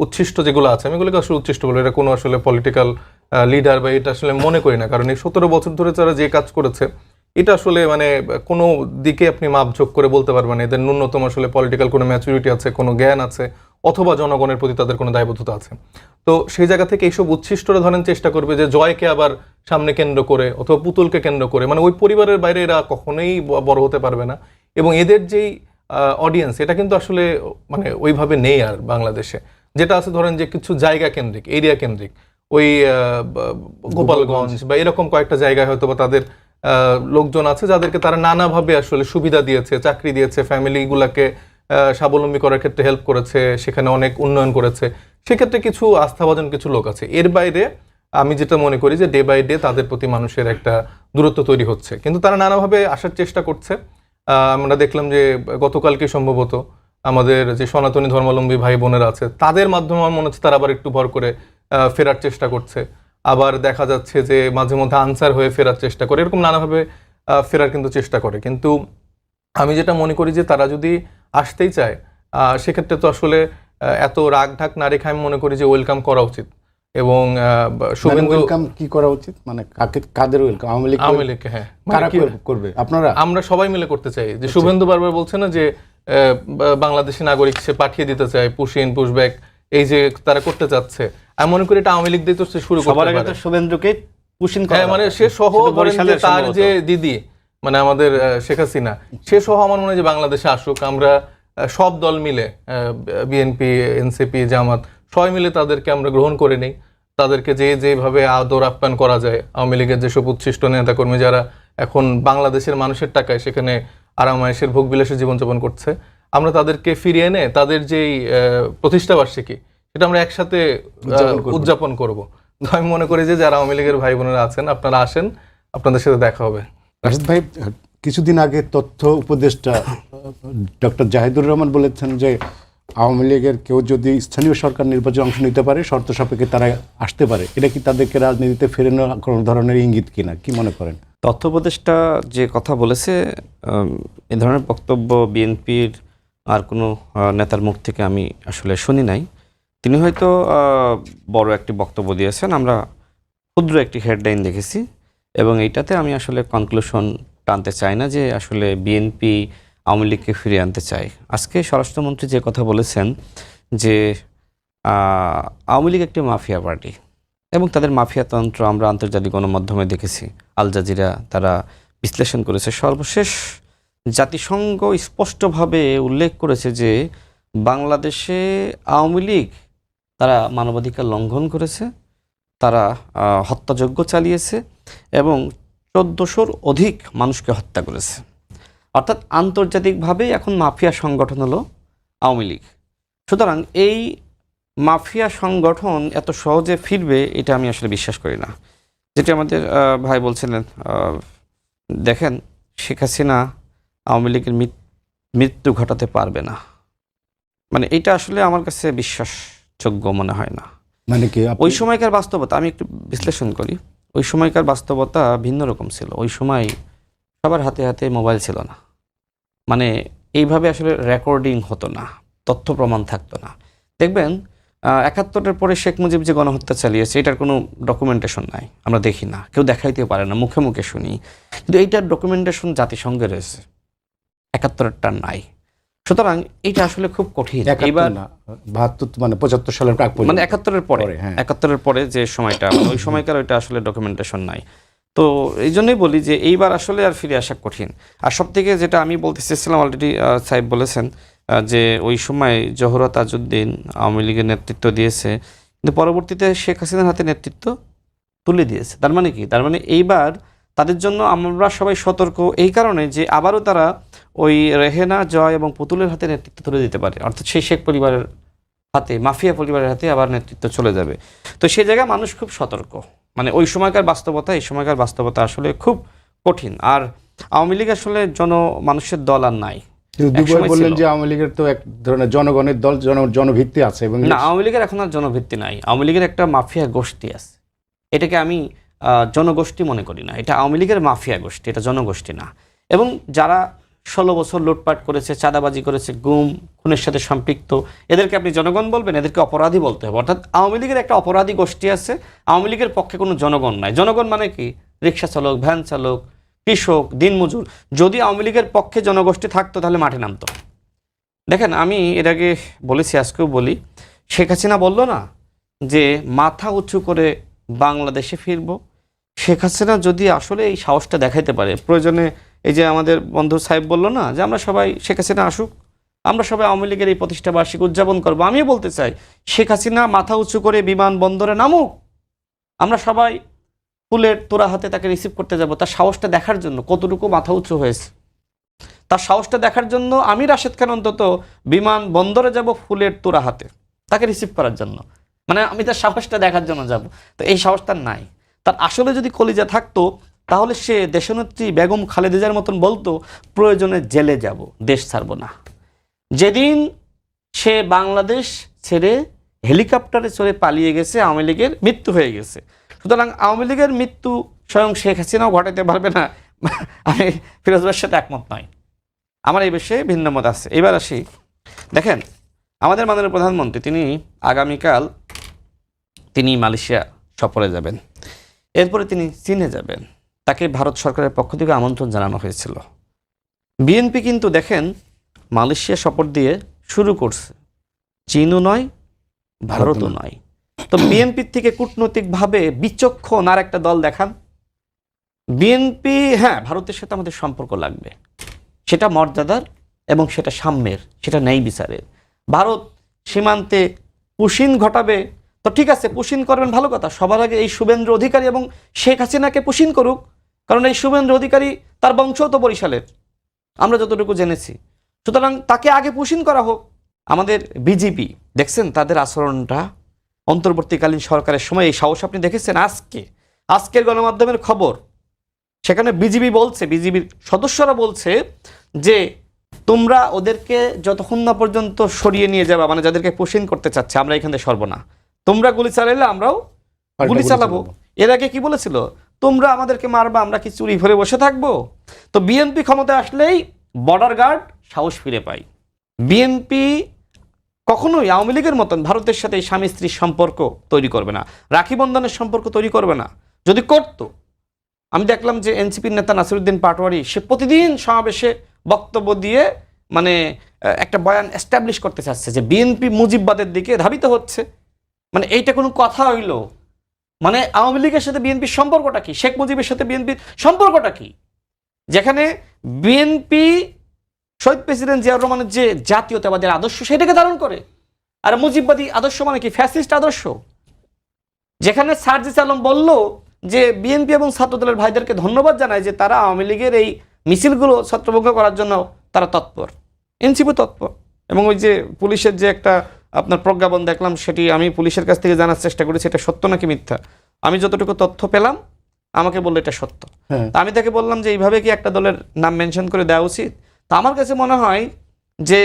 উচ্ছিষ্ট যেগুলো আছে, আমি এগুলোকে আসলে উচ্ছিষ্ট বলবো, এটা কোনো আসলে পলিটিক্যাল লিডার বা এটা আসলে মনে করি না। কারণ এই 17 বছর ধরে তারা যে কাজ করেছে এটা আসলে মানে কোনো দিকে আপনি মাপঝোঁক করে বলতে পারবেন এদের ন্যূনতম আসলে পলিটিক্যাল কোনো ম্যাচুরিটি আছে, কোনো জ্ঞান আছে, অথবা জনগণের প্রতি তাদের কোনো দায়বদ্ধতা আছে। তো সেই জায়গা থেকে এইসব উচ্ছিষ্টরা ধরেন চেষ্টা করবে যে জয়কে আবার সামনে কেন্দ্র করে অথবা পুতুলকে কেন্দ্র করে, মানে ওই পরিবারের বাইরে এরা কখনোই বড় হতে পারবে না। এবং এদের যেই অডিয়েন্স, এটা কিন্তু আসলে মানে ওইভাবে নেই আর বাংলাদেশে। যেটা আছে ধরেন যে কিছু জায়গা কেন্দ্রিক, এরিয়া কেন্দ্রিক, ওই গোপালগঞ্জ বা এরকম কয়েকটা জায়গায় হয়তো বা তাদের লোকজন আছে যাদেরকে তারা নানাভাবে আসলে সুবিধা দিয়েছে, চাকরি দিয়েছে, ফ্যামিলিগুলোকে স্বাবলম্বী করার ক্ষেত্রে হেল্প করেছে, সেখানে অনেক উন্নয়ন করেছে, সেক্ষেত্রে কিছু আস্থাভাজন কিছু লোক আছে। এর বাইরে আমি যেটা মনে করি যে ডে বাই ডে তাদের প্রতি মানুষের একটা দূরত্ব তৈরি হচ্ছে, কিন্তু তারা নানাভাবে আসার চেষ্টা করছে। আমরা দেখলাম যে গতকালকে সম্ভবত আমাদের যে সনাতনী ধর্মাবলম্বী ভাই বোনেরা আছে তাদের মাধ্যমে আমার মনে হচ্ছে তারা আবার একটু ভর করে ফেরার চেষ্টা করছে। আবার দেখা যাচ্ছে যে মাঝে মধ্যে আনসার হয়ে ফেরার চেষ্টা করে, এরকম নানাভাবে ফেরার কিন্তু চেষ্টা করে। কিন্তু আমি যেটা মনে করি যে তারা যদি আসতেই চায় সেক্ষেত্রে তো আসলে এত রাগ ঢাক না রেখে আমি মনে করি যে ওয়েলকাম করা উচিত। এবং শুভেন্দু ওয়েলকাম কি করা উচিত, মানে কাদের ওয়েলকাম? আওয়ামী লীগকে? হ্যাঁ, কারা করবে? আপনারা? আমরা সবাই মিলে করতে চাই। যে শুভেন্দু বারবার বলছে না যে বাংলাদেশি নাগরিক সে পাঠিয়ে দিতে চায়, পুশব্যাক, এই যে তারা করতে চাচ্ছে, আমি মনে করি এটা আওয়ামী লীগ দিয়ে তো শুরু করতে পারে। শুভেন্দ্রকে পুশিং করা, মানে সে সহ তার যে দিদি মানে আমাদের শেখ হাসিনা, সে সহ আমার মনে হয় যে বাংলাদেশে আসুক, আমরা সব দল মিলে বিএনপি, এনসিপি, জামাত সবাই মিলে তাদেরকে আমরা গ্রহণ করে নেই। তাদেরকে যেভাবে আদর আপ্যায়ন করা যায়, আওয়ামী লীগের যেসব উচ্ছিষ্ট নেতাকর্মী যারা এখন বাংলাদেশের মানুষের টাকায় সেখানে আরামায়েশের ভোগ বিলাসের জীবনযাপন করছে, আমরা তাদেরকে ফিরিয়ে এনে তাদের যেই প্রতিষ্ঠা বার্ষিকী সেটা আমরা একসাথে উদযাপন করব। তো আমি মনে করি যে যারা আওয়ামী লীগের ভাই বোনেরা আছেন আপনারা আসেন, আপনাদের সাথে দেখা হবে। রাশিদ ভাই, কিছুদিন আগে তথ্য উপদেষ্টা ডক্টর জাহিদুর রহমান বলেছেন যে আওয়ামী লীগের কেউ যদি স্থানীয় সরকার নির্বাচনে অংশ নিতে পারে শর্ত সাপেক্ষে তারা আসতে পারে। এটা কি তাদেরকে রাজনীতিতে ফেরানোর কোনো ধরনের ইঙ্গিত কিনা, কি মনে করেন? তথ্য উপদেষ্টা যে কথা বলেছে, এ ধরনের বক্তব্য বিএনপির আর কোনো নেতার মুখ থেকে আমি আসলে শুনি নাই। তিনি হয়তো বড় একটি বক্তব্য দিয়েছেন, আমরা ক্ষুদ্র একটি হেডলাইন দেখেছি, এবং এইটাতে আমি আসলে কনক্লুশন টানতে চাই না যে আসলে বিএনপি আওয়ামী লীগকে ফিরিয়ে আনতে চায়। আজকে স্বরাষ্ট্রমন্ত্রী যে কথা বলেছেন যে আওয়ামী লীগ একটি মাফিয়া পার্টি, এবং তাদের মাফিয়াতন্ত্র আমরা আন্তর্জাতিক গণমাধ্যমে দেখেছি, আল জাজিরা তারা বিশ্লেষণ করেছে। সর্বশেষ জাতিসংঘ স্পষ্টভাবে উল্লেখ করেছে যে বাংলাদেশে আওয়ামী লীগ তারা মানবাধিকার লঙ্ঘন করেছে, তারা হত্যাযজ্ঞ চালিয়েছে এবং 1400-র অধিক মানুষকে হত্যা করেছে। অর্থাৎ আন্তর্জাতিকভাবেই এখন মাফিয়া সংগঠন হলো আওয়ামী লীগ। সুতরাং এই মাফিয়া সংগঠন এত সহজে ফিরবে এটা আমি আসলে বিশ্বাস করি না। যেটা আমাদের ভাই বলছিলেন, দেখেন শেখ হাসিনা আওয়ামী লীগের মৃত্যু ঘটাতে পারবে না, মানে এটা আসলে আমার কাছে বিশ্বাসযোগ্য মনে হয় না। মানে কি ওই সময়কার বাস্তবতা আমি একটু বিশ্লেষণ করি। ওই সময়কার বাস্তবতা ভিন্ন রকম ছিল। ওই সময় সবার হাতে হাতে মোবাইল ছিল না, মানে এইভাবে আসলে রেকর্ডিং হতো না, তথ্য প্রমাণ থাকতো না। দেখবেন ৭১-এর পরে শেখ মুজিব যে গণহত্যা চালিয়েছে এটার কোনো ডকুমেন্টেশন নাই, আমরা দেখি না, কেউ দেখাইতে পারে না, মুখে মুখে শুনি, কিন্তু এইটার ডকুমেন্টেশন জাতিসংঘে রয়েছে, ৭১-এরটা নাই। সুতরাং এটা আসলে খুব কঠিন। এবার ৭২ মানে ৭৫ সালের প্রাক মানে ৭১-এর পরে, হ্যাঁ ৭১-এর পরে যে সময়টা ওই সময়কার ওইটা আসলে ডকুমেন্টেশন নাই। তো এই জন্যই বলি যে এইবার আসলে আর ফিরে আসা কঠিন। আর সব থেকে যেটা আমি বলতে চেয়েছিলাম, অলরেডি সাহেব বলেছেন যে ওই সময় জোহরা তাজউদ্দিন আওয়ামী লীগের নেতৃত্ব দিয়েছে, কিন্তু পরবর্তীতে শেখ হাসিনার হাতে নেতৃত্ব তুলে দিয়েছে। তার মানে কি? তার মানে এইবার তাদের জন্য আমরা সবাই সতর্ক এই কারণে যে আবারও তারা ওই রেহেনা, জয় এবং পুতুলের হাতে নেতৃত্ব তুলে দিতে পারে, অর্থাৎ সেই শেখ পরিবারের হাতে, মাফিয়া পরিবারের হাতে আবার নেতৃত্ব চলে যাবে। তো সেই জায়গায় মানুষ খুব সতর্ক, মানে ওই সময়কার বাস্তবতা এই সময়কার বাস্তবতা আসলে খুব কঠিন। আর আওয়ামী লীগ আসলে মানুষের দল আর নাই। বললেন যে আওয়ামী লীগের তো এক ধরনের জনগণের দল, জনভিত্তি আছে, এবং না, আওয়ামী লীগের এখন আর জনভিত্তি নাই। আওয়ামী লীগের একটা মাফিয়া গোষ্ঠী আছে, এটাকে আমি জনগোষ্ঠী মনে করি না। এটা আওয়ামী লীগের মাফিয়া গোষ্ঠী, এটা জনগোষ্ঠী না। এবং যারা 16 বছর লুটপাট করেছে, চাঁদাবাজি করেছে, গুম খুনের সাথে সম্পৃক্ত, এদেরকে আপনি জনগণ বলবেন? এদেরকে অপরাধী বলতে হবে। অর্থাৎ আওয়ামী লীগের একটা অপরাধী গোষ্ঠী আছে, আওয়ামী লীগের পক্ষে কোনো জনগণ নাই। জনগণ মানে কি? রিক্সা চালক, ভ্যান চালক, কৃষক, দিনমজুর। যদি আওয়ামী লীগের পক্ষে জনগোষ্ঠী থাকতো তাহলে মাঠে নামতো। দেখেন, আমি এর আগে বলেছি, আজকেও বলি, শেখ হাসিনা বলল না যে মাথা উঁচু করে বাংলাদেশে ফিরব। শেখ হাসিনা যদি আসলে এই সাহসটা দেখাইতে পারে, প্রয়োজনে এই যে আমাদের বন্ধু সাহেব বলল না যে আমরা সবাই শেখ হাসিনা আসুক, আমরা সবাই আওয়ামী লীগের এই প্রতিষ্ঠা বার্ষিকী উদযাপন করবো। আমিও বলতে চাই শেখ হাসিনা মাথা উঁচু করে বিমানবন্দরে নামুক, আমরা সবাই ফুলের তোড়া হাতে তাকে রিসিভ করতে যাব। তার সাহসটা দেখার জন্য কতটুকু মাথা উঁচু হয়েছে, তার সাহসটা দেখার জন্য আমি রাশেদ খান অন্তত বিমানবন্দরে যাব ফুলের তোড়া হাতে তাকে রিসিভ করার জন্য, মানে আমি তার সাহসটা দেখার জন্য যাব। তো এই সাহস তার নাই। তার আসলে যদি কলিজা থাকতো তাহলে সে দেশনেত্রী বেগম খালেদা জিয়ার মতন বলতো প্রয়োজনে জেলে যাব, দেশ ছাড়ব না। যেদিন সে বাংলাদেশ ছেড়ে হেলিকপ্টারে চড়ে পালিয়ে গেছে, আওয়ামী লীগের মৃত্যু হয়ে গেছে। সুতরাং আওয়ামী লীগের মৃত্যু স্বয়ং শেখ হাসিনাও ঘটাতে পারবে না, আমি ফিরোজ ভাইয়ের সাথে একমত নয়। আমার এই বিষয়ে ভিন্ন মত আছে। এবার আসি, দেখেন আমাদের মাননীয় প্রধানমন্ত্রী তিনি আগামীকাল তিনি মালয়েশিয়া সফরে যাবেন, এরপরে তিনি চীনে যাবেন। তাকে ভারত সরকারের পক্ষ থেকে আমন্ত্রণ জানানো হয়েছিল। বিএনপি কিন্তু দেখেন মালয়েশিয়া সফর দিয়ে শুরু করছে, চীনও নয় ভারতও নয়। তো বিএনপির থেকে কূটনৈতিকভাবে বিচক্ষণ আর একটা দল দেখান। বিএনপি, হ্যাঁ ভারতের সাথে আমাদের সম্পর্ক লাগবে, সেটা মর্যাদার এবং সেটা সাম্যের, সেটা ন্যায় বিচারের। ভারত সীমান্তে পুশিন ঘটাবে তো ঠিক আছে, পুশিন করবেন, ভালো কথা। সবার আগে এই শুভেন্দ্র অধিকারী এবং শেখ হাসিনাকে পুশিন করুক, কারণ এই শুভেন্দ্র অধিকারী তার বংশও তো বরিশালের, আমরা যতটুকু জেনেছি। সুতরাং তাকে আগে পুশিন করা হোক। আমাদের বিজেপি দেখছেন তাদের আচরণটা অন্তর্বর্তীকালীন সরকারের সময়, এই সাহস আপনি দেখেছেন? আজকের গণমাধ্যমের খবর, সেখানে বিজেপি বলছে, বিজেপির সদস্যরা বলছে যে তোমরা ওদেরকে যতক্ষণ না পর্যন্ত সরিয়ে নিয়ে যাবা, মানে যাদেরকে পুশিন করতে চাচ্ছে, আমরা এখানে সরব না। তোমরা গুলি চালাইলে আমরাও গুলি চালাবো। এর আগে কি বলেছিল? তোমরা আমাদেরকে মারবা, আমরা কি চুরি ভরে বসে থাকবো? তো বিএনপি ক্ষমতায় আসলেই বর্ডার গার্ড সাহস ফিরে পায়। বিএনপি কখনোই আওয়ামী লীগের মতন ভারতের সাথে স্বামী স্ত্রীর সম্পর্ক তৈরি করবে না, রাখি বন্ধনের সম্পর্ক তৈরি করবে না। যদি করতো, আমি দেখলাম যে এনসিপির নেতা নাসিরউদ্দিন পাটোয়ারি সে প্রতিদিন সমাবেশে বক্তব্য দিয়ে মানে একটা বয়ান এস্টাবলিশ করতে চাচ্ছে যে বিএনপি মুজিববাদের দিকে ধাবিত হচ্ছে। মানে এইটা কোনো কথা হইল? মানে আওয়ামী লীগের সাথে বিএনপির সম্পর্কটা কি? শেখ মুজিবের সাথে বিএনপির সম্পর্কটা কি? যেখানে বিএনপি শহীদ প্রেসিডেন্ট জিয়াউর রহমানের যে জাতীয়তাবাদের আদর্শ সেটাকে ধারণ করে, আর মুজিববাদী আদর্শ মানে কি? ফ্যাসিস্ট আদর্শ। যেখানে সার্জিস আলম বলল যে বিএনপি এবং ছাত্রদলের ভাইদেরকে ধন্যবাদ জানায় যে তারা আওয়ামী লীগের এই মিছিলগুলো ছত্রভঙ্গ করার জন্য তারা তৎপর, এনসিপি তৎপর। এবং ওই যে পুলিশের যে একটা আপনার প্রজ্ঞাপন দেখলাম, সেটি আমি পুলিশের কাছ থেকে জানার চেষ্টা করেছি এটা সত্য নাকি মিথ্যা। আমি যতটুকু তথ্য পেলাম আমাকে বললো এটা সত্য। তা আমি তাকে বললাম যে এইভাবে কি একটা দলের নাম মেনশন করে দেওয়া উচিত? তা আমার কাছে মনে হয় যে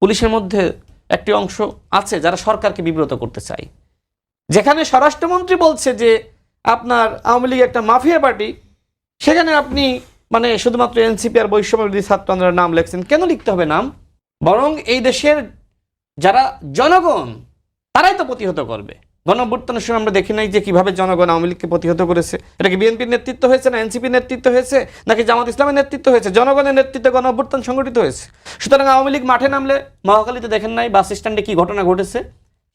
পুলিশের মধ্যে একটি অংশ আছে যারা সরকারকে বিব্রত করতে চায়। যেখানে স্বরাষ্ট্রমন্ত্রী বলছে যে আপনার আওয়ামী লীগ একটা মাফিয়া পার্টি, সেখানে আপনি মানে শুধুমাত্র এনসিপি আর বৈষম্যবিরোধী ছাত্র আন্দোলনের নাম লিখছেন। কেন লিখতে হবে নাম? বরং এই দেশের যারা জনগণ তারাই তো প্রতিহত করবে। গণঅভ্যুত্থানের সময় আমরা দেখি নাই যে কিভাবে জনগণ আওয়ামী লীগকে প্রতিহত করেছে। এটা কি বিএনপির নেতৃত্ব হয়েছে, না এনসিপির নেতৃত্ব হয়েছে, নাকি জামাত ইসলামের নেতৃত্ব হয়েছে? জনগণের নেতৃত্বে গণঅভ্যুত্থান সংগঠিত হয়েছে। সুতরাং আওয়ামী লীগ মাঠে নামলে, মহাখালীতে দেখেন নাই বাস স্ট্যান্ডে কি ঘটনা ঘটেছে?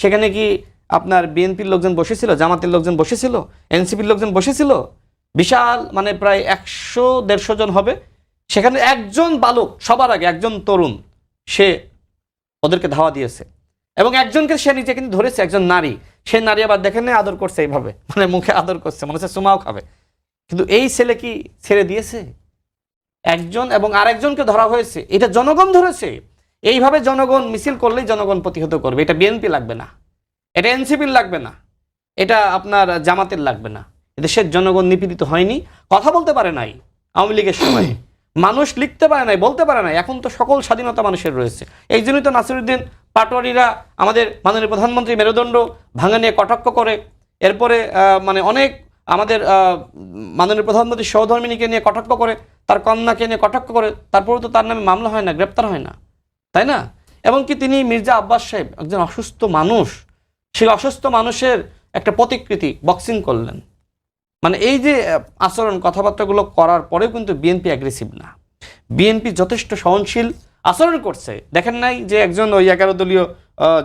সেখানে কি আপনার বিএনপির লোকজন বসেছিল, জামাতের লোকজন বসেছিল, এনসিপির লোকজন বসেছিল? বিশাল মানে প্রায় 100-150 জন হবে। সেখানে একজন বালক, সবার আগে একজন তরুণ, সে ওদেরকে ধাওয়া দিয়েছে এবং একজনকে সে নিজে কিন্তু ধরেছে, একজন নারী। সে নারী আবার দেখেন না আদর করছে এইভাবে, মানে মুখে আদর করছে, মনে হচ্ছে সুমাও খাবে। কিন্তু এই ছেলে কি ছেড়ে দিয়েছে? একজন এবং আরেকজনকে ধরা হয়েছে, এটা জনগণ ধরেছে। এইভাবে জনগণ মিছিল করলেই জনগণ প্রতিহত করবে। এটা বিএনপি লাগবে না, এটা এনসিপির লাগবে না, এটা আপনার জামাতের লাগবে না। এদেশের জনগণ নিপীড়িত হয়নি, কথা বলতে পারে নাই আওয়ামী লীগের সময়, মানুষ লিখতে পারে নাই, বলতে পারে নাই। এখন তো সকল স্বাধীনতা মানুষের রয়েছে। এই জন্যই তো নাসিরউদ্দিন পাটোয়ারিরা আমাদের মাননীয় প্রধানমন্ত্রী মেরুদণ্ড ভাঙা নিয়ে কটাক্ষ করে, এরপরে মানে অনেক আমাদের মাননীয় প্রধানমন্ত্রী সহধর্মিনীকে নিয়ে কটাক্ষ করে, তার কন্যাকে নিয়ে কটাক্ষ করে, তারপরেও তো তার নামে মামলা হয় না, গ্রেপ্তার হয় না, তাই না? এবং কি তিনি মির্জা আব্বাস সাহেব একজন অসুস্থ মানুষ, সেই অসুস্থ মানুষের একটা প্রতিকৃতি বক্সিং করলেন। মানে এই যে আচরণ, কথাবার্তাগুলো করার পরেও কিন্তু বিএনপি অ্যাগ্রেসিভ না, বিএনপি যথেষ্ট সহনশীল আচরণ করছে। দেখেন নাই যে একজন ওই 11 দলীয়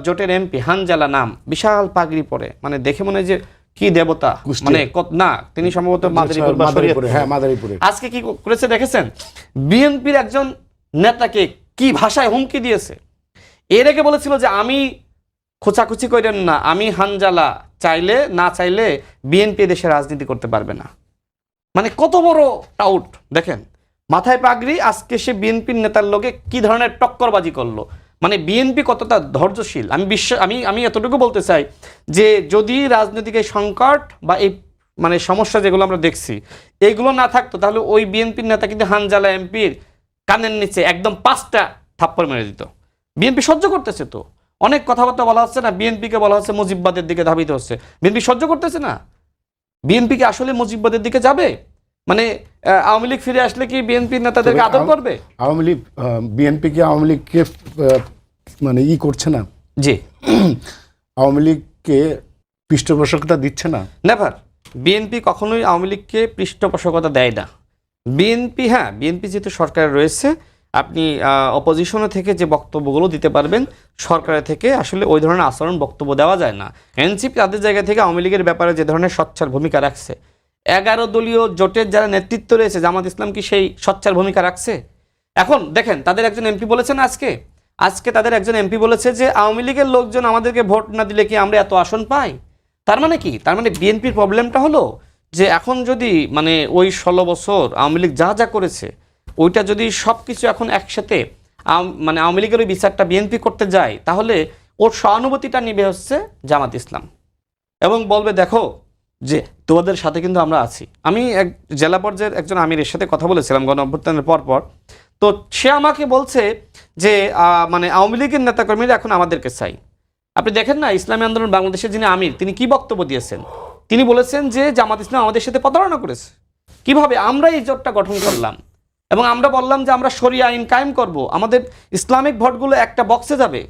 জোটের এমপি হানজালা নাম, বিশাল পাগড়ি পরে, মানে দেখে মনে হয় যে কি দেবতা, মানে না, তিনি সম্ভবত মাদারীপুরে। আজকে কি করেছে দেখেছেন? বিএনপির একজন নেতাকে কি ভাষায় হুমকি দিয়েছে। এর আগে বলেছিল যে আমি খোঁচাখুচি করেন না, আমি হানজালা, চাইলে না চাইলে বিএনপি দেশে রাজনীতি করতে পারবে না। মানে কত বড় টাউট দেখেন, মাথায় পাগড়ি। আজকে সে বিএনপির নেতার লোকে কি ধরনের টক্করবাজি করলো। মানে বিএনপি কতটা ধৈর্যশীল আমি এতটুকু বলতে চাই যে যদি রাজনৈতিক এই সংকট বা এই মানে সমস্যা যেগুলো আমরা দেখছি এইগুলো না থাকতো, তাহলে ওই বিএনপির নেতা কিন্তু হানজালা এমপির কানের নিচে একদম 5টা থাপ্পড় মেরে দিত। বিএনপি সহ্য করতেছে তো, অনেক কথাবার্তা বলা হচ্ছে না, বিএনপিকে বলা হচ্ছে মুজিববাদের দিকে ধাবিত হচ্ছে। বিএনপি সহ্য করতেছে না। বিএনপি কি আসলে মুজিববাদের দিকে যাবে? মানে আওয়ামী লীগ ফিরে আসলে কি বিএনপি নেতাদেরকে আদর করবে? আওয়ামী লীগ বিএনপি কি আওয়ামী লীগকে মানে করছে না? জি, আওয়ামী লীগকে পৃষ্ঠপোষকতা দিচ্ছে না। নেভার। বিএনপি কখনোই আওয়ামী লীগকে পৃষ্ঠপোষকতা দেয় না। বিএনপি, হ্যাঁ, বিএনপি যেহেতু সরকারে রয়েছে, আপনি অপোজিশনে থেকে যে বক্তব্যগুলো দিতে পারবেন, সরকারের থেকে আসলে ওই ধরনের আচরণ বক্তব্য দেওয়া যায় না। এনসিপি তাদের জায়গা থেকে আওয়ামী লীগের ব্যাপারে যে ধরনের সোচ্চার ভূমিকা রাখছে, 11 দলীয় জোটের যারা নেতৃত্ব রয়েছে, জামাত ইসলাম কি সেই সোচ্চার ভূমিকা রাখছে? এখন দেখেন তাদের একজন এমপি বলেছেন আজকে তাদের একজন এমপি বলেছে যে আওয়ামী লীগের লোকজন আমাদেরকে ভোট না দিলে কি আমরা এত আসন পাই? তার মানে কি? তার মানে বিএনপির প্রবলেমটা হলো যে এখন যদি মানে ওই 16 বছর আওয়ামী লীগ যা যা করেছে ওইটা যদি সব কিছু এখন একসাথে মানে আওয়ামী লীগের ওই বিচারটা বিএনপি করতে যায়, তাহলে ওর সহানুভূতিটা নিবে হচ্ছে জামাত ইসলাম এবং বলবে দেখো যে তোমাদের সাথে কিন্তু আমরা আছি। আমি এক জেলা পর্যায়ের একজন আমিরের সাথে কথা বলেছিলাম গণঅভ্যুত্থানের পরপর, তো সে আমাকে বলছে যে মানে আওয়ামী লীগের নেতাকর্মীরা এখন আমাদেরকে চাই। আপনি দেখেন না ইসলামী আন্দোলন বাংলাদেশের যিনি আমির, তিনি কি বক্তব্য দিয়েছেন? তিনি বলেছেন যে জামাত ইসলাম আমাদের সাথে প্রতারণা করেছে। কিভাবে? আমরা এই জোটটা গঠন করলাম এবং আমরা বললাম যে আমরা শরিয়া আইন কায়েম করব, আমাদের ইসলামিক ভোটগুলো একটা বক্সে যাবে,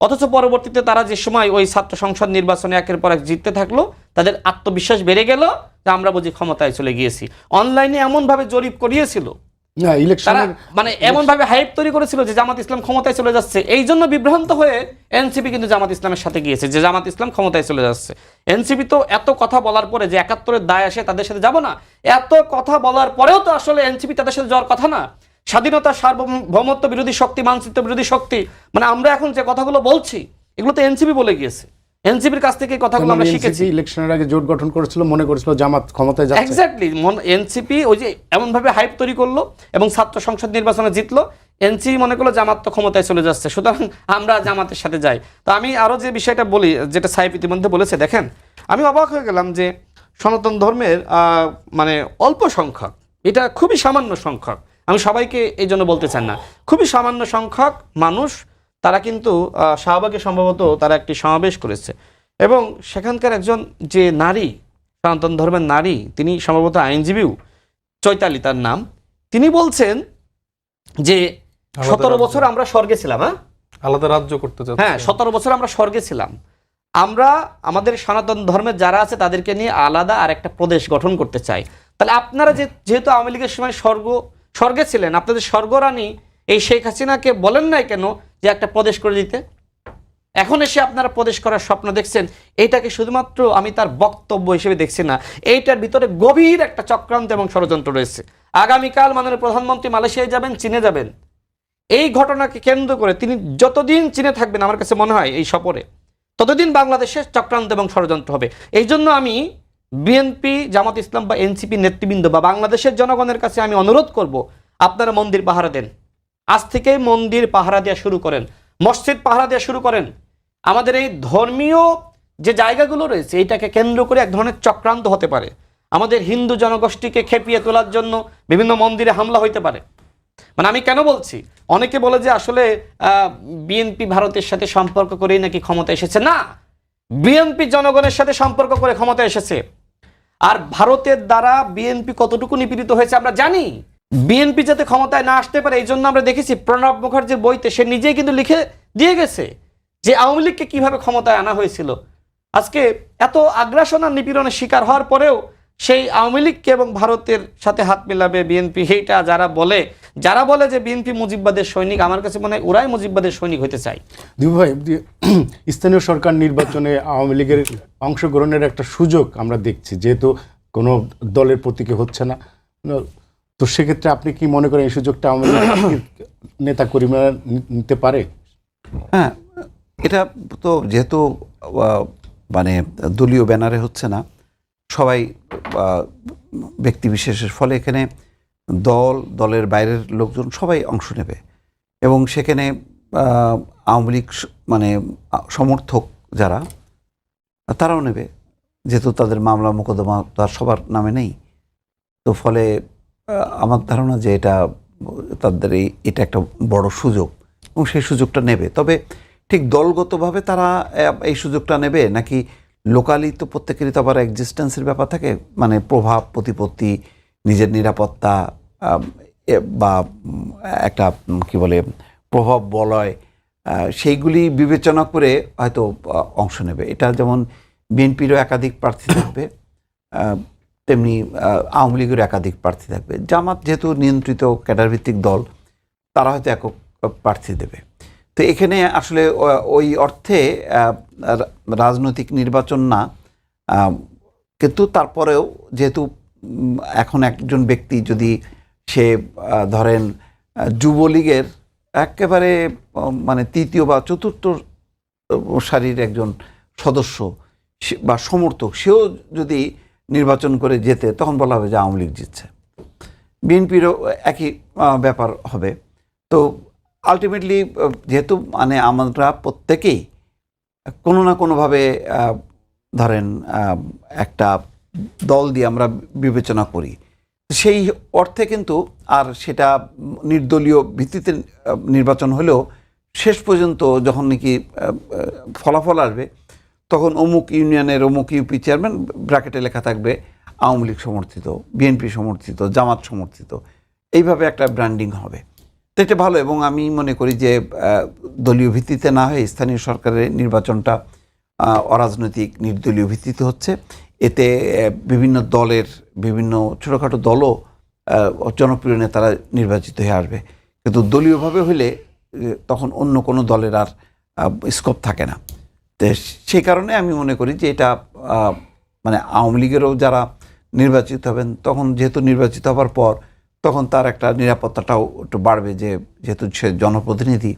অথচ পরবর্তীতে তারা যে সময় ওই ছাত্র সংসদ নির্বাচনে একের পর এক জিততে থাকলো, তাদের আত্মবিশ্বাস বেড়ে গেল যে আমরা বুঝি ক্ষমতায় চলে গিয়েছি। অনলাইনে এমনভাবে জরিপ করিয়েছিল, না তারা ইলেকশন মানে এমনভাবে হাইপ তৈরি করেছিল যে জামাত ইসলাম ক্ষমতায় চলে যাচ্ছে, এই জন্য বিভ্রান্ত হয়ে এনসিপি কিন্তু জামাত ইসলামের সাথে গিয়েছে যে জামাত ইসলাম ক্ষমতায় চলে যাচ্ছে। এনসিপি তো এত কথা বলার পরে যে ৭১-এর দায় আসে তাদের সাথে যাব না, এত কথা বলার পরেও তো আসলে এনসিপি তাদের সাথে যাওয়ার কথা না। স্বাধীনতা, সার্বভৌমত্ব বিরোধী শক্তি, মানচিত্র বিরোধী শক্তি, মানে আমরা এখন যে কথাগুলো বলছি এগুলো তো এনসিপি বলে গিয়েছে। এনসিপির কাছ থেকে এই কথাগুলো আমরা শিখেছি। ইলেকশনের আগে জোট গঠন করেছিল, মনে করেছিল জামাত ক্ষমতায় যাচ্ছে। এক্স্যাক্টলি, এনসিপি ওই যে এমনভাবে হাইপ তৈরি করলো এবং ছাত্র সংসদ নির্বাচনে জিতলো, এনসিপি মনে করলো জামাত তো ক্ষমতায় চলে যাচ্ছে, সুতরাং আমরা জামাতের সাথে যাই। তো আমি আরও যে বিষয়টা বলি, যেটা সাহেব ইতিমধ্যে বলেছে, দেখেন আমি অবাক হয়ে গেলাম যে সনাতন ধর্মের মানে অল্প সংখ্যক, এটা খুবই সামান্য সংখ্যক, আমি সবাইকে এই জন্য বলতে চান না, খুবই সামান্য সংখ্যক মানুষ তারা কিন্তু শাহবাগে সম্ভবত তারা একটি সমাবেশ করেছে এবং সেখানকার একজন যে নারী, সনাতন ধর্মের নারী, তিনি সম্ভবত আইনজীবীও, চৈতালি তার নাম, তিনি বলছেন যে 17 বছর আমরা স্বর্গে ছিলাম। আলাদা রাজ্য করতে চাচ্ছে। হ্যাঁ, 17 বছর আমরা স্বর্গে ছিলাম, আমরা আমাদের সনাতন ধর্মের যারা আছে তাদেরকে নিয়ে আলাদা আর একটা প্রদেশ গঠন করতে চাই। তাহলে আপনারা যেহেতু আওয়ামী লীগের সময় স্বর্গে ছিলেন, আপনাদের স্বর্গরানী এই শেখ হাসিনাকে বলেন নাই কেন যে একটা প্রদেশ করে দিতে? এখন এসে আপনারা প্রদেশ করার স্বপ্ন দেখছেন, এইটাকে শুধুমাত্র আমি তার বক্তব্য হিসেবে দেখছি না, এইটার ভিতরে গভীর একটা চক্রান্ত এবং ষড়যন্ত্র রয়েছে। আগামীকাল মাননীয় প্রধানমন্ত্রী মালয়েশিয়ায় যাবেন, চীনে যাবেন, এই ঘটনাকে কেন্দ্র করে তিনি যতদিন চীনে থাকবেন আমার কাছে মনে হয় এই সফরে, ততদিন বাংলাদেশে চক্রান্ত এবং ষড়যন্ত্র হবে। এই জন্য আমি বিএনপি, জামাত ইসলাম বা এনসিপি নেতৃবৃন্দ বা বাংলাদেশের জনগণের কাছে আমি অনুরোধ করব, আপনারা মন্দির পাহারা দেন, আজ থেকে মন্দির পাহারা দেওয়া শুরু করেন, মসজিদ পাহারা দেওয়া শুরু করেন। আমাদের এই ধর্মীয় যে জায়গাগুলো রয়েছে এইটাকে কেন্দ্র করে এক ধরনের চক্রান্ত হতে পারে, আমাদের হিন্দু জনগোষ্ঠীকে খেপিয়ে তোলার জন্য বিভিন্ন মন্দিরে হামলা হইতে পারে। মানে আমি কেন বলছি, অনেকে বলে যে আসলে বিএনপি ভারতের সাথে সম্পর্ক করেই নাকি ক্ষমতা এসেছে। না, বিএনপি জনগণের সাথে সম্পর্ক করে ক্ষমতা এসেছে। আর ভারতের দ্বারা বিএনপি কতটুকু নিপীড়িত হয়েছে আমরা জানি। বিএনপি যাতে ক্ষমতায় না আসতে পারে এই জন্য আমরা দেখেছি প্রণব মুখার্জির বইতে সে নিজেই কিন্তু লিখে দিয়ে গেছে যে আওয়ামী লীগকে কিভাবে ক্ষমতায় আনা হয়েছিল। আজকে এত আগ্রাসন আর নিপীড়নের শিকার হওয়ার পরেও সেই আওয়ামী লীগকে এবং ভারতের সাথে হাত মেলাবে বিএনপি, এইটা যারা বলে যে বিএনপি মুজিববাদের সৈনিক, আমার কাছে মনে হয় ওরাই মুজিববাদের সৈনিক হতে চায়। দিবু ভাই, স্থানীয় সরকার নির্বাচনে আওয়ামী লীগের অংশগ্রহণের একটা সুযোগ আমরা দেখছি, যেহেতু কোনো দলের প্রতীকে হচ্ছে না, তো সেক্ষেত্রে আপনি কি মনে করেন এই সুযোগটা আওয়ামী লীগ নেতা কর্মীরা নিতে পারে? হ্যাঁ, এটা তো যেহেতু মানে দলীয় ব্যানারে হচ্ছে না, সবাই ব্যক্তি বিশেষের ফলে এখানে দলের বাইরের লোকজন সবাই অংশ নেবে এবং সেখানে আওয়ামী লীগ মানে সমর্থক যারা তারাও নেবে, যেহেতু তাদের মামলা মোকদ্দমা তার সবার নামে নেই। তো ফলে আমার ধারণা যে তাদের এটা একটা বড় সুযোগ এবং সেই সুযোগটা নেবে। তবে ঠিক দলগতভাবে তারা এই সুযোগটা নেবে নাকি লোকালি, তো প্রত্যেকেরই তো আবার এক্সিস্টেন্সের ব্যাপার থাকে, মানে প্রভাব প্রতিপত্তি, নিজের নিরাপত্তা বা একটা কি বলে প্রভাব বলয়, সেইগুলি বিবেচনা করে হয়তো অংশ নেবে। এটা যেমন বিএনপিরও একাধিক প্রার্থী থাকবে, তেমনি আওয়ামী লীগের একাধিক প্রার্থী থাকবে। জামাত যেহেতু নিয়ন্ত্রিত ক্যাডারভিত্তিক দল, তারা হয়তো একক প্রার্থী দেবে। তো এখানে আসলে ওই অর্থে রাজনৈতিক নির্বাচন না, কিন্তু তারপরেও যেহেতু এখন একজন ব্যক্তি যদি সে ধরেন যুবলীগের একেবারে মানে তৃতীয় বা চতুর্থ সারির একজন সদস্য বা সমর্থক, সেও যদি নির্বাচন করে যেতে, তখন বলা হবে যে আওয়ামী লীগ জিতছে। বিএনপিরও একই ব্যাপার হবে। তো আলটিমেটলি যেহেতু মানে আমরা প্রত্যেকেই কোনো না কোনোভাবে ধরেন একটা দল দিয়ে আমরা বিবেচনা করি, সেই অর্থে কিন্তু আর সেটা নির্দলীয় ভিত্তিতে নির্বাচন হলেও শেষ পর্যন্ত যখন নাকি ফলাফল আসবে, তখন অমুক ইউনিয়নের অমুক ইউপি চেয়ারম্যান, ব্র্যাকেটে লেখা থাকবে আওয়ামী লীগ সমর্থিত, বিএনপি সমর্থিত, জামাত সমর্থিত, এইভাবে একটা ব্র্যান্ডিং হবে। তো এটা ভালো, এবং আমি মনে করি যে দলীয় ভিত্তিতে না হয়ে স্থানীয় সরকারের নির্বাচনটা অরাজনৈতিক নির্দলীয় ভিত্তিতে হচ্ছে। এতে বিভিন্ন দলের বিভিন্ন ছোটোখাটো দলও জনপ্রিয় নেতারা নির্বাচিত হয়ে আসবে, কিন্তু দলীয়ভাবে হলে তখন অন্য কোনো দলের আর স্কোপ থাকে না। তো সেই কারণে আমি মনে করি যে এটা মানে আওয়ামী লীগেরও যারা নির্বাচিত হবেন, তখন যেহেতু নির্বাচিত হবার পর তখন তার একটা নিরাপত্তাটাও একটু বাড়বে, যেহেতু সে জনপ্রতিনিধি,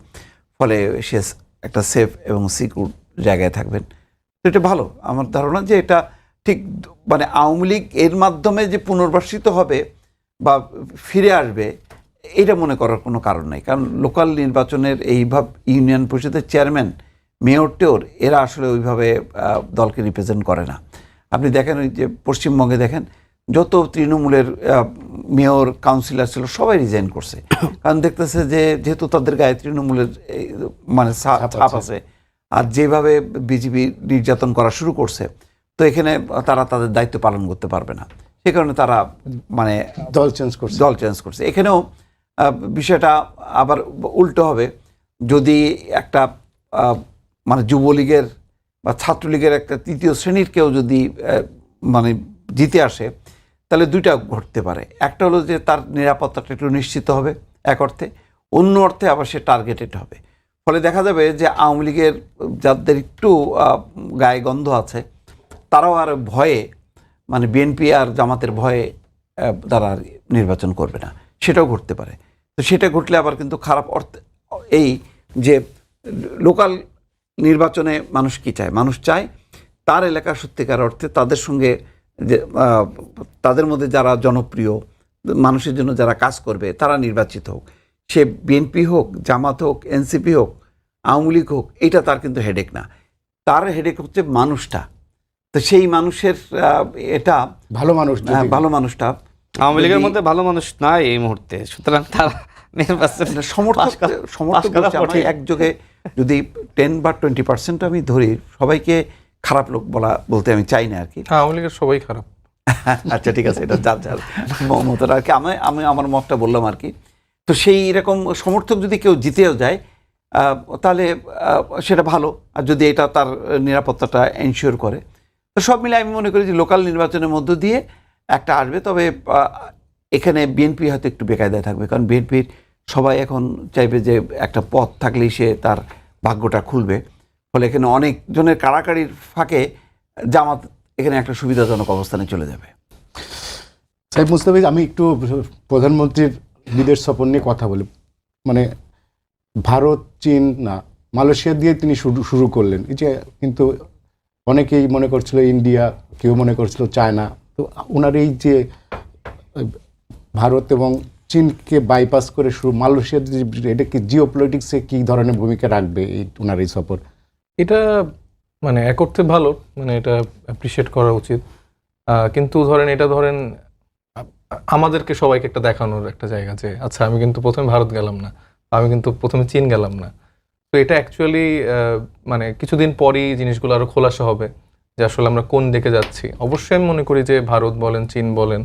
ফলে সে একটা সেফ এবং সিকিউর জায়গায় থাকবেন। তো এটা ভালো। আমার ধারণা যে এটা ঠিক মানে আওয়ামী লীগ এর মাধ্যমে যে পুনর্বাসিত হবে বা ফিরে আসবে, এটা মনে করার কোনো কারণ নাই। কারণ লোকাল নির্বাচনের এইভাবে ইউনিয়ন পরিষদের চেয়ারম্যান, মেয়র টেয়র, এরা আসলে ওইভাবে দলকে রিপ্রেজেন্ট করে না। আপনি দেখেন ওই যে পশ্চিমবঙ্গে দেখেন যত তৃণমূলের মেয়র কাউন্সিলর ছিল সবাই রিজাইন করছে, কারণ দেখতেছে যে যেহেতু তাদের গায়ে তৃণমূলের মানে ছাপ আছে, আর যেভাবে বিজেপি নির্যাতন করা শুরু করছে, তো এখানে তারা তাদের দায়িত্ব পালন করতে পারবে না। সে কারণে তারা মানে দল চেঞ্জ করছে। এখানেও বিষয়টা আবার উল্টো হবে, যদি একটা মানে যুবলীগের বা ছাত্রলীগের একটা তৃতীয় শ্রেণীর কেউ যদি মানে জিতে আসে, তাহলে দুইটা ঘটতে পারে। একটা হলো যে তার নিরাপত্তাটা একটু নিশ্চিত হবে এক অর্থে, অন্য অর্থে আবার সে টার্গেটেড হবে। ফলে দেখা যাবে যে আওয়ামী লীগের যাদের একটু গায়ে গন্ধ আছে, তারাও আর ভয়ে মানে বিএনপি আর জামাতের ভয়ে তারা নির্বাচন করবে না, সেটাও ঘটতে পারে। তো সেটা ঘটলে আবার কিন্তু খারাপ অর্থে এই যে লোকাল নির্বাচনে মানুষ কি চায়, মানুষ চায় তার এলাকার সত্যিকার অর্থে তাদের সঙ্গে যে তাদের মধ্যে যারা জনপ্রিয়, মানুষের জন্য যারা কাজ করবে তারা নির্বাচিত হোক। সে বিএনপি হোক, জামাত হোক, এনসিপি হোক, আওয়ামী লীগ হোক, এটা তার কিন্তু হেডেক না। তার হেডেক হচ্ছে মানুষটা। তো সেই মানুষের এটা ভালো মানুষ, ভালো মানুষটা আওয়ামী লীগের মধ্যে ভালো মানুষ নাই এই মুহূর্তে, সুতরাং তারা নির্বাচন সমর্থক একযোগে যদি 10 বা 20% আমি ধরি, সবাইকে খারাপ লোক বলতে আমি চাই না আর কি। আওয়ামী লীগের সবাই খারাপ। আচ্ছা ঠিক আছে, এটা যার যার মতের আর কি, আমি আমার মতটা বললাম আর কি। তো সেই রকম সমর্থক যদি কেউ জিতেও যায়, তাহলে সেটা ভালো। আর যদি এটা তার নিরাপত্তাটা এনশিওর করে, তো সব মিলে আমি মনে করি যে লোকাল নির্বাচনের মধ্য দিয়ে একটা আসবে। তবে এখানে বিএনপি হয়তো একটু বেকায়দায় থাকবে, কারণ বিএনপির সবাই এখন চাইবে যে একটা পথ থাকলেই সে তার ভাগ্যটা খুলবে। ফলে এখানে অনেক জনের কাড়াকাড়ির ফাঁকে জামাত এখানে একটা সুবিধাজনক অবস্থানে চলে যাবে। সাহেব মুস্তাফিজ, আমি একটু প্রধানমন্ত্রীর বিদেশ সফর নিয়ে কথা বলি। মানে ভারত, চীন না, মালয়েশিয়া দিয়ে তিনি শুরু করলেন। এই যে কিন্তু অনেকেই মনে করছিল ইন্ডিয়া, কেউ মনে করছিল চায়না। তো ওনার এই যে ভারত এবং চীনকে বাইপাস করে শুরু মালয়েশিয়ার, এটা কি জিও পলিটিক্সে কী ধরনের ভূমিকা রাখবে এই ওনার এই সফর? এটা মানে এক অর্থে ভালো, মানে এটা অ্যাপ্রিসিয়েট করা উচিত। কিন্তু এটা ধরেন আমাদেরকে সবাইকে একটা দেখানোর একটা জায়গা যে আচ্ছা আমি কিন্তু প্রথমে ভারত গেলাম না, আমি কিন্তু প্রথমে চীন গেলাম না। তো এটা অ্যাকচুয়ালি মানে কিছুদিন পরই জিনিসগুলো আরও খোলাসা হবে যে আসলে আমরা কোন দিকে যাচ্ছি। অবশ্যই আমি মনে করি যে ভারত বলেন, চীন বলেন,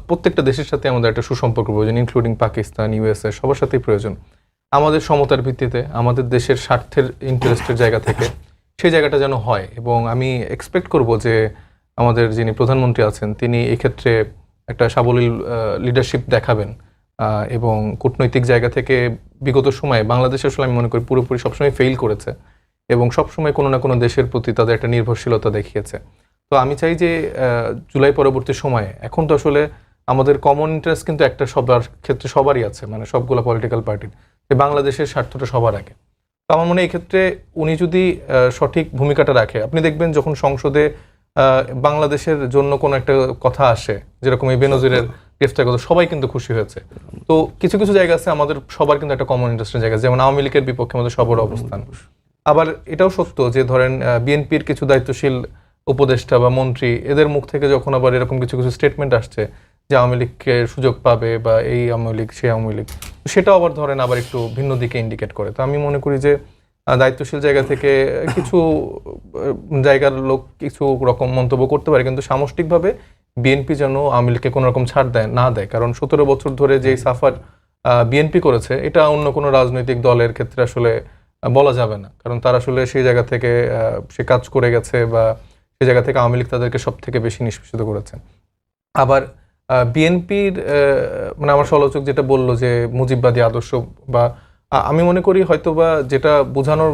প্রত্যেকটা দেশের সাথে আমাদের একটা সুসম্পর্ক প্রয়োজন, ইনক্লুডিং পাকিস্তান, ইউএসএ, সবার সাথেই প্রয়োজন। আমাদের সমতার ভিত্তিতে, আমাদের দেশের স্বার্থের ইন্টারেস্টের জায়গা থেকে সেই জায়গাটা যেন হয়। এবং আমি এক্সপেক্ট করব যে আমাদের যিনি প্রধানমন্ত্রী আছেন তিনি এক্ষেত্রে একটা সাবলীল লিডারশিপ দেখাবেন। এবং কূটনৈতিক জায়গা থেকে বিগত সময়ে বাংলাদেশ আসলে আমি মনে করি পুরোপুরি সবসময় ফেইল করেছে এবং সবসময় কোনো না কোনো দেশের প্রতি তাদের একটা নির্ভরশীলতা দেখিয়েছে। তো আমি চাই যে জুলাই পরবর্তী সময়ে, এখন তো আসলে আমাদের কমন ইন্টারেস্ট কিন্তু একটা সবার ক্ষেত্রে সবারই আছে, মানে সবগুলো পলিটিক্যাল পার্টির, যে বাংলাদেশের স্বার্থটা সবার আগে। তো আমার মনে হয় এই ক্ষেত্রে উনি যদি সঠিক ভূমিকাটা রাখে, আপনি দেখবেন যখন সংসদে বাংলাদেশের জন্য কোনো একটা কথা আসে, যেরকম এই বেনজিরের গ্রেফতার কথা, সবাই কিন্তু খুশি হয়েছে। তো কিছু কিছু জায়গা আছে আমাদের সবার কিন্তু একটা কমন ইন্টারেস্টের জায়গা, যেমন আওয়ামী লীগের বিপক্ষে আমাদের সবার অবস্থান। আবার এটাও সত্য যে ধরেন বিএনপির কিছু দায়িত্বশীল উপদেষ্টা বা মন্ত্রী, এদের মুখ থেকে যখন আবার এরকম কিছু কিছু স্টেটমেন্ট আসছে যে আওয়ামী লীগকে সুযোগ পাবে বা এই আওয়ামী লীগ সেই আওয়ামী লীগ, সেটাও আবার ধরেন আবার একটু ভিন্ন দিকে ইন্ডিকেট করে। তো আমি মনে করি যে দায়িত্বশীল জায়গা থেকে কিছু জায়গার লোক কিছু রকম মন্তব্য করতে পারে, কিন্তু সামষ্টিকভাবে বিএনপি যেন আওয়ামী লীগকে কোনো রকম ছাড় দেয়, কারণ 17 বছর ধরে যে সাফার বিএনপি করেছে এটা অন্য কোনো রাজনৈতিক দলের ক্ষেত্রে আসলে বলা যাবে না, কারণ তারা আসলে সেই জায়গা থেকে সে কাজ করে গেছে বা সেই জায়গা থেকে আওয়ামী লীগ তাদেরকে সব থেকে বেশি নিষ্পেষিত করেছে। আবার বিএনপির মানে আমার সমালোচক যেটা বললো যে মুজিববাদী আদর্শ, বা আমি মনে করি হয়তোবা যেটা বোঝানোর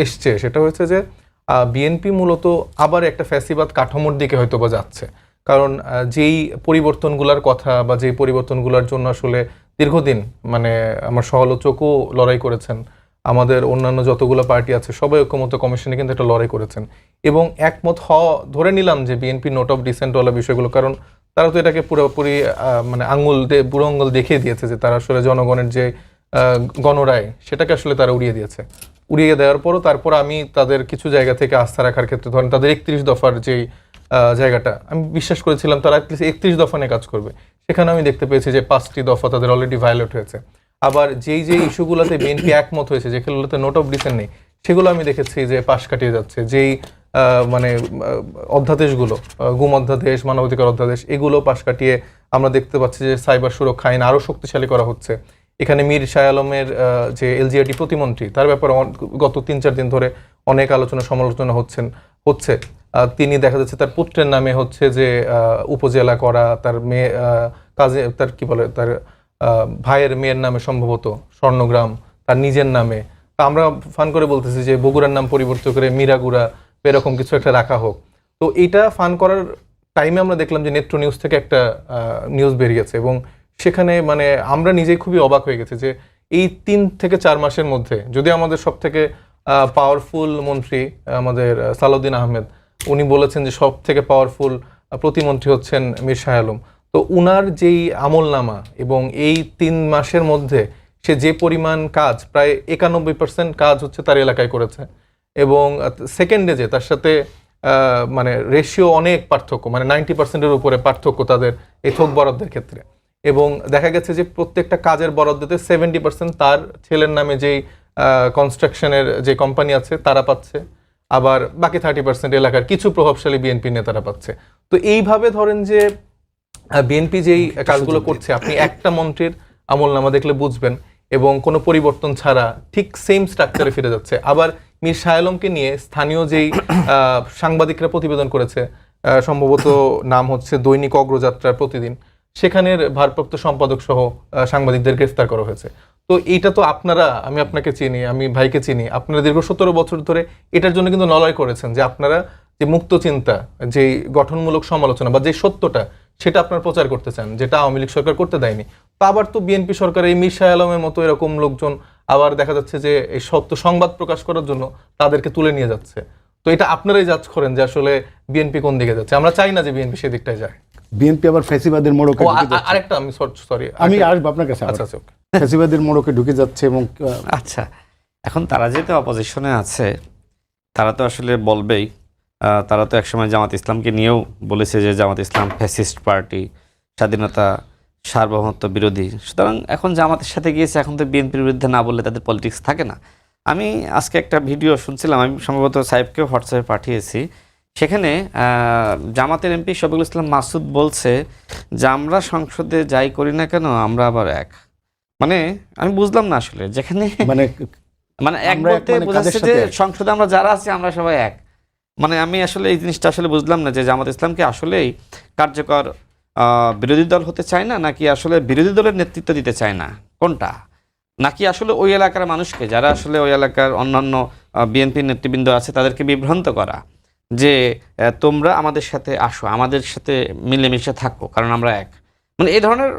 এসছে সেটা হচ্ছে যে বিএনপি মূলত আবার একটা ফ্যাসিবাদ কাঠামোর দিকে হয়তোবা যাচ্ছে, কারণ যেই পরিবর্তনগুলোর কথা বা যেই পরিবর্তনগুলোর জন্য আসলে দীর্ঘদিন মানে আমার সমালোচকও লড়াই করেছেন, আমাদের অন্যান্য যতগুলো পার্টি আছে সবাই ঐক্যমত্য কমিশনে কিন্তু একটা লড়াই করেছেন, এবং একমত ধরে নিলাম যে বিএনপি নোট অফ ডিসেন্ট ওয়ালা বিষয়গুলো, কারণ তারা তো এটাকে পুরোপুরি মানে বুড়ো আঙুল দেখিয়ে দিয়েছে যে তারা আসলে জনগণের যে গণরায় সেটাকে আসলে তারা উড়িয়ে দেওয়ার পরও তারপর আমি তাদের কিছু জায়গা থেকে আস্থা রাখার ক্ষেত্রে ধরেন তাদের 31 দফার যেই জায়গাটা আমি বিশ্বাস করেছিলাম তারা 31 দফা নিয়ে কাজ করবে, সেখানে আমি দেখতে পেয়েছি যে 5টি দফা তাদের অলরেডি ভায়োলেট হয়েছে। আবার যেই ইস্যুগুলোতে বিএনপি একমত হয়েছে, যেগুলোতে নোট অফ ডিসেন্ট নেই, সেগুলো আমি দেখেছি যে পাশ কাটিয়ে যাচ্ছে। যেই মানে অধ্যাদেশগুলো, গুম অধ্যাদেশ, মানবাধিকার অধ্যাদেশ, এগুলো পাশ কাটিয়ে আমরা দেখতে পাচ্ছি যে সাইবার সুরক্ষা আইন আরও শক্তিশালী করা হচ্ছে। এখানে মীর শাহ আলমের যে এলজিআরডি প্রতিমন্ত্রী, তার ব্যাপারে গত 3-4 দিন ধরে অনেক আলোচনা সমালোচনা হচ্ছে। তিনি দেখা যাচ্ছে তার পুত্রের নামে হচ্ছে যে উপজেলা করা, তার মেয়ে কাজে তার কি বলে তার ভাইয়ের মেয়ের নামে সম্ভবত স্বর্ণগ্রাম, তার নিজের নামে। তা আমরা ফান করে বলতেছি যে বগুড়ার নাম পরিবর্তন করে মিরাগুড়া এরকম কিছু একটা রাখা হোক। তো এইটা ফান করার টাইমে আমরা দেখলাম যে নেত্র নিউজ থেকে একটা নিউজ বেরিয়েছে, এবং সেখানে মানে আমরা নিজেই খুবই অবাক হয়ে গেছি যে এই 3 থেকে 4 মাসের মধ্যে যদি আমাদের সব থেকে পাওয়ারফুল মন্ত্রী আমাদের সালাউদ্দিন আহমেদ, উনি বলেছেন যে সব থেকে পাওয়ারফুল প্রতিমন্ত্রী হচ্ছেন মীর শাহ আলম, তো উনার যেই আমলনামা এবং এই 3 মাসের মধ্যে সে যে পরিমাণ কাজ, প্রায় 91% কাজ হচ্ছে তার এলাকায় করেছে, এবং সেকেন্ডে যে তার সাথে মানে রেশিও অনেক পার্থক্য, মানে 90%-এর উপরে পার্থক্য তাদের এই থোক বরাদ্দের ক্ষেত্রে। এবং দেখা গেছে যে প্রত্যেকটা কাজের বরাদ্দতে 70% তার ছেলের নামে যেই কনস্ট্রাকশনের যে কোম্পানি আছে তারা পাচ্ছে, আবার বাকি 30% এলাকার কিছু প্রভাবশালী বিএনপি নেতারা পাচ্ছে। তো এইভাবে ধরেন যে বিএনপি যেই কাজগুলো করছে, আপনি একটা মন্ত্রীর আমলনামা দেখলে বুঝবেন, এবং কোনো পরিবর্তন ছাড়া ঠিক সেম স্ট্রাকচারে ফিরে যাচ্ছে। আবার মীর শাহ আলমকে নিয়ে স্থানীয় যেই সাংবাদিকরা প্রতিবেদন করেছে, সম্ভবত নাম হচ্ছে দৈনিক অগ্রযাত্রার প্রতিদিন, সেখানের ভারপ্রাপ্ত সম্পাদক সহ সাংবাদিকদের গ্রেফতার করা হয়েছে। তো এইটা তো আপনারা, আমি আপনাকে চিনি, আমি ভাইকে চিনি, আপনারা দীর্ঘ 17 বছর ধরে এটার জন্য কিন্তু লড়াই করেছেন যে আপনারা যে মুক্ত চিন্তা, যে গঠনমূলক সমালোচনা বা যে সত্যটা, সেটা আপনারা প্রচার করতে চান, যেটা আওয়ামী লীগ সরকার করতে দেয়নি। তো আবার তো বিএনপি সরকার এই মীর শাহ আলমের মতো এরকম লোকজন আবার দেখা যাচ্ছে যে এই সত্য সংবাদ প্রকাশ করার জন্য তাদেরকে তুলে নিয়ে যাচ্ছে। তো এটা আপনারাই জাজ করেন যে আসলে বিএনপি কোন দিকে যাচ্ছে। আমরা চাই না যে বিএনপি সেদিকটায় যায়। বিএনপি আবার ফ্যাসিবাদের মোড়কে আরেকটা আমি সরি আমি আসবো আপনার কাছে। আচ্ছা, ফ্যাসিবাদের মোড়কে ঢুকে যাচ্ছে, এবং আচ্ছা, এখন তারা যেহেতু অপোজিশনে আছে, তারা তো আসলে বলবেই। তারা তো একসময় জামাত ইসলামকে নিয়েও বলেছে যে জামাত ইসলাম ফ্যাসিস্ট পার্টি, স্বাধীনতা সার্বভৌমত্ব বিরোধী। সুতরাং এখন জামাতের সাথে গিয়েছে, এখন তো বিএনপির বিরুদ্ধে না বললে তাদের পলিটিক্স থাকে না। আমি আজকে একটা ভিডিও শুনছিলাম, আমি সম্ভবত সাহেবকেও হোয়াটসঅ্যাপে পাঠিয়েছি। সেখানে জামাতের এমপি শফিকুল ইসলাম মাসুদ বলছে যে আমরা সংসদে যাই করি না কেন আমরা আবার এক। মানে আমি বুঝলাম না আসলে, যেখানে মানে এক বলতে বোঝাচ্ছে যে সংসদে আমরা যারা আছি আমরা সবাই এক। মানে আমি আসলে এই জিনিসটা আসলে বুঝলাম না যে জামাত ইসলামকে আসলেই কার্যকর বিরোধী দল হতে চায় না, নাকি আসলে বিরোধী দলের নেতৃত্ব দিতে চায় না, কোনটা? নাকি আসলে ওই এলাকার মানুষকে, যারা আসলে ওই এলাকার অন্যান্য বিএনপি নেতৃবৃন্দ আছে, তাদেরকে বিভ্রান্ত করা যে তোমরা আমাদের সাথে আসো, আমাদের সাথে মিলেমিশে থাকো, কারণ আমরা এক। মানে এই ধরনের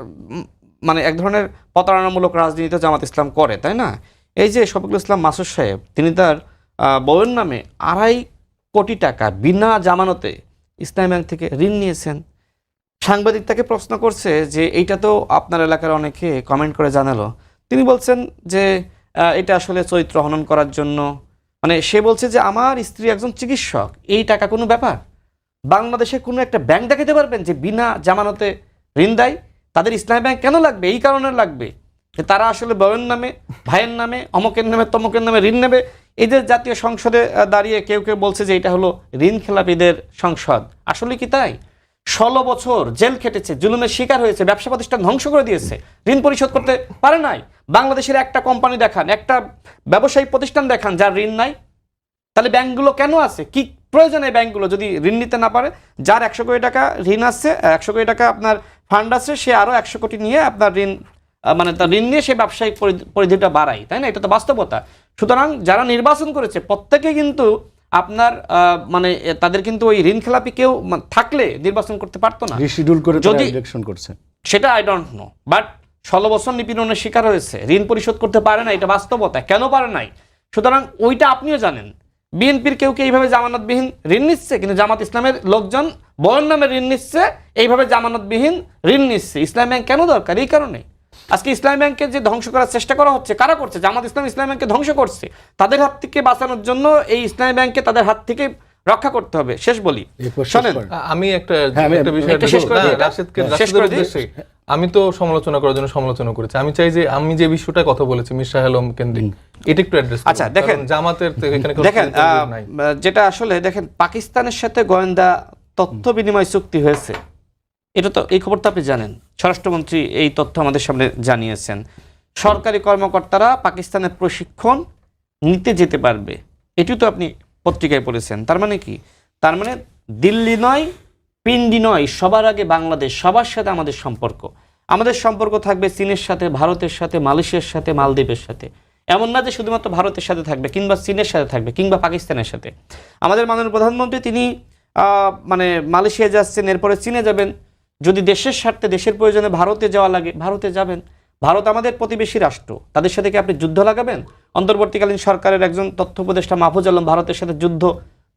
মানে এক ধরনের প্রতারণামূলক রাজনীতি তো জামাত ইসলাম করে, তাই না? এই যে শফিকুল ইসলাম মাসুদ সাহেব, তিনি তার বউয়ের নামে 2.5 কোটি টাকা বিনা জামানতে ইসলামী ব্যাংক থেকে ঋণ নিয়েছেন। সাংবাদিক তাকে প্রশ্ন করছে যে এইটা তো আপনার এলাকার অনেকে কমেন্ট করে জানালো। তিনি বলছেন যে এটা আসলে চরিত্র হনন করার জন্য। মানে সে বলছে যে আমার স্ত্রী একজন চিকিৎসক, এই টাকা কোনো ব্যাপার? বাংলাদেশে কোনো একটা ব্যাংক দেখাতে পারবেন যে বিনা জামানতে ঋণ দেয়? তাদের ইসলামী ব্যাংক কেন লাগবে? এই কারণে লাগবে যে তারা আসলে বউয়ের নামে, ভাইয়ের নামে, অমকের নামে, তমকের নামে ঋণ নেবে, এই যে জাতীয় সংসদে দাঁড়িয়ে কেউ কেউ বলছে যে এটা হলো ঋণ খেলাপিদের সংসদ, আসলে কি তাই? 16 বছর জেল খেটেছে, জুলুমের শিকার হয়েছে, ব্যবসা প্রতিষ্ঠান ধ্বংস করে দিয়েছে, ঋণ পরিশোধ করতে পারে নাই। বাংলাদেশের একটা কোম্পানি দেখান, একটা ব্যবসায়িক প্রতিষ্ঠান দেখান যার ঋণ নাই। তাহলে ব্যাংকগুলো কেন আছে? কি প্রয়োজনে ব্যাংকগুলো যদি ঋণ নিতে না পারে? যার 100 কোটি টাকা ঋণ আছে, 100 কোটি টাকা আপনার ফান্ড আছে, সে আরো 100 কোটি নিয়ে আপনার ঋণ মানে তার ঋণ নিয়ে সে ব্যবসায়িক পরিধিটা বাড়ায়, তাই না? এটা তো বাস্তবতা। সুতরাং যারা নির্বাচন করেছে প্রত্যেকে কিন্তু আপনার মানে তাদের কিন্তু ওই ঋণ খেলাপি কেউ থাকলে নির্বাচন করতে পারতো না, রিশিডিউল করে যদি ইলেকশন করছে। সেটা আই ডোন্ট নো, বাট 16 বছর নিপীড়নের শিকার হয়েছে, ঋণ পরিশোধ করতে পারে না, এটা বাস্তবতা। কেন পারে নাই? সুতরাং ওইটা আপনিও জানেন। বিএনপির কেউ এইভাবে জামানতবিহীন ঋণ নিচ্ছে, কিন্তু জামাত ইসলামের লোকজন বয়ের নামে ঋণ নিচ্ছে, এইভাবে জামানতবিহীন ঋণ নিচ্ছে। ইসলাম ব্যাংক কেন দরকার? এই কারণে আজকে ইসলাম ব্যাংকে যে ধ্বংস করার চেষ্টা করা হচ্ছে, কারা করছে? জামাত ইসলাম ইসলাম ব্যাংকে ধ্বংস করছে। তাদের হাত থেকে বাঁচানোর জন্য এই ইসলামী ব্যাংককে তাদের হাত থেকে রক্ষা করতে হবে। শেষ বলি, শোনেন, আমি একটা বিষয় একটু শেষ করে দিই এটা। শেষ করে দিই। আমি তো সমালোচনা করার জন্য সমালোচনা করেছি। আমি চাই যে আমি যে বিষয়টা কথা বলেছি মির শাহ আলম কেন্দ্রিক, এটা একটু অ্যাড্রেস। আচ্ছা দেখেন, জামাতের এখানে দেখেন যেটা আসলে দেখেন, পাকিস্তানের সাথে গোয়েন্দা তথ্য বিনিময় চুক্তি হয়েছে, এটা তো এই খবর তো আপনি জানেন। স্বরাষ্ট্রমন্ত্রী এই তথ্য আমাদের সামনে জানিয়েছেন। সরকারি কর্মকর্তারা পাকিস্তানের প্রশিক্ষণ নিতে যেতে পারবে, এটিও তো আপনি পত্রিকায় পড়েছেন। তার মানে কি? তার মানে দিল্লি নয়, পিন্ডি নয়, সবার আগে বাংলাদেশ, সবার সাথে আমাদের সম্পর্ক। আমাদের সম্পর্ক থাকবে চীনের সাথে, ভারতের সাথে, মালয়েশিয়ার সাথে, মালদ্বীপের সাথে। এমন না যে শুধুমাত্র ভারতের সাথে থাকবে, কিংবা চীনের সাথে থাকবে, কিংবা পাকিস্তানের সাথে। আমাদের মাননীয় প্রধানমন্ত্রী তিনি মানে মালয়েশিয়া যাচ্ছেন, এরপরে চীনে যাবেন। যদি দেশের স্বার্থে, দেশের প্রয়োজনে ভারতে যাওয়া লাগে, ভারতে যাবেন। ভারত আমাদের প্রতিবেশী রাষ্ট্র, তাদের সাথে কি আপনি যুদ্ধ লাগাবেন? অন্তর্বর্তীকালীন সরকারের একজন তথ্য উপদেষ্টা মাহফুজ আলম ভারতের সাথে যুদ্ধ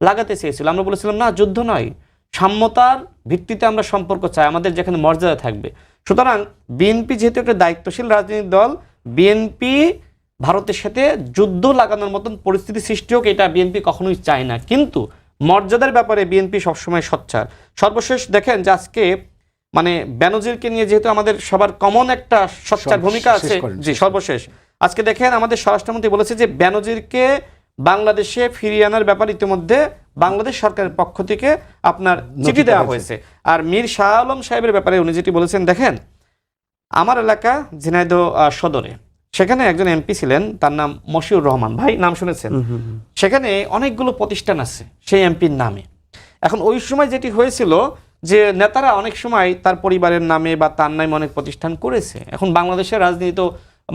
লাগাতে চেয়েছিল। আমরা বলেছিলাম না, যুদ্ধ নয়, সাম্যতার ভিত্তিতে আমরা সম্পর্ক চাই, আমাদের যেখানে মর্যাদা থাকবে। সুতরাং বিএনপি যেহেতু একটা দায়িত্বশীল রাজনৈতিক দল, বিএনপি ভারতের সাথে যুদ্ধ লাগানোর মতন পরিস্থিতি সৃষ্টি হোক, এটা বিএনপি কখনোই চায় না। কিন্তু মর্যাদার ব্যাপারে বিএনপি সবসময় সোচ্চার। সর্বশেষ দেখেন যে আজকে মানে বেনজিরকে নিয়ে যেহেতু আমাদের সবার কমন একটা সোচ্চার ভূমিকা আছে, জি সর্বশেষ আজকে দেখেন আমাদের স্বরাষ্ট্রমন্ত্রী বলেছে যে বেনজিরকে বাংলাদেশে ফিরিয়ে আনার ব্যাপারে ইতিমধ্যে বাংলাদেশ সরকারের পক্ষ থেকে আপনার চিঠি দেওয়া হয়েছে। আর মীর শাহ আলম সাহেবের ব্যাপারে উনি যেটি বলেছেন, দেখেন আমার এলাকা ঝিনাইদহ সদরে, সেখানে একজন এমপি ছিলেন, তার নাম মশিউর রহমান, ভাই নাম শুনেছেন? সেখানে অনেকগুলো প্রতিষ্ঠান আছে সেই এমপির নামে। এখন ওই সময় যেটি হয়েছিল যে নেতারা অনেক সময় তার পরিবারের নামে বা তার নামে অনেক প্রতিষ্ঠান করেছে। এখন বাংলাদেশের রাজনীতি তো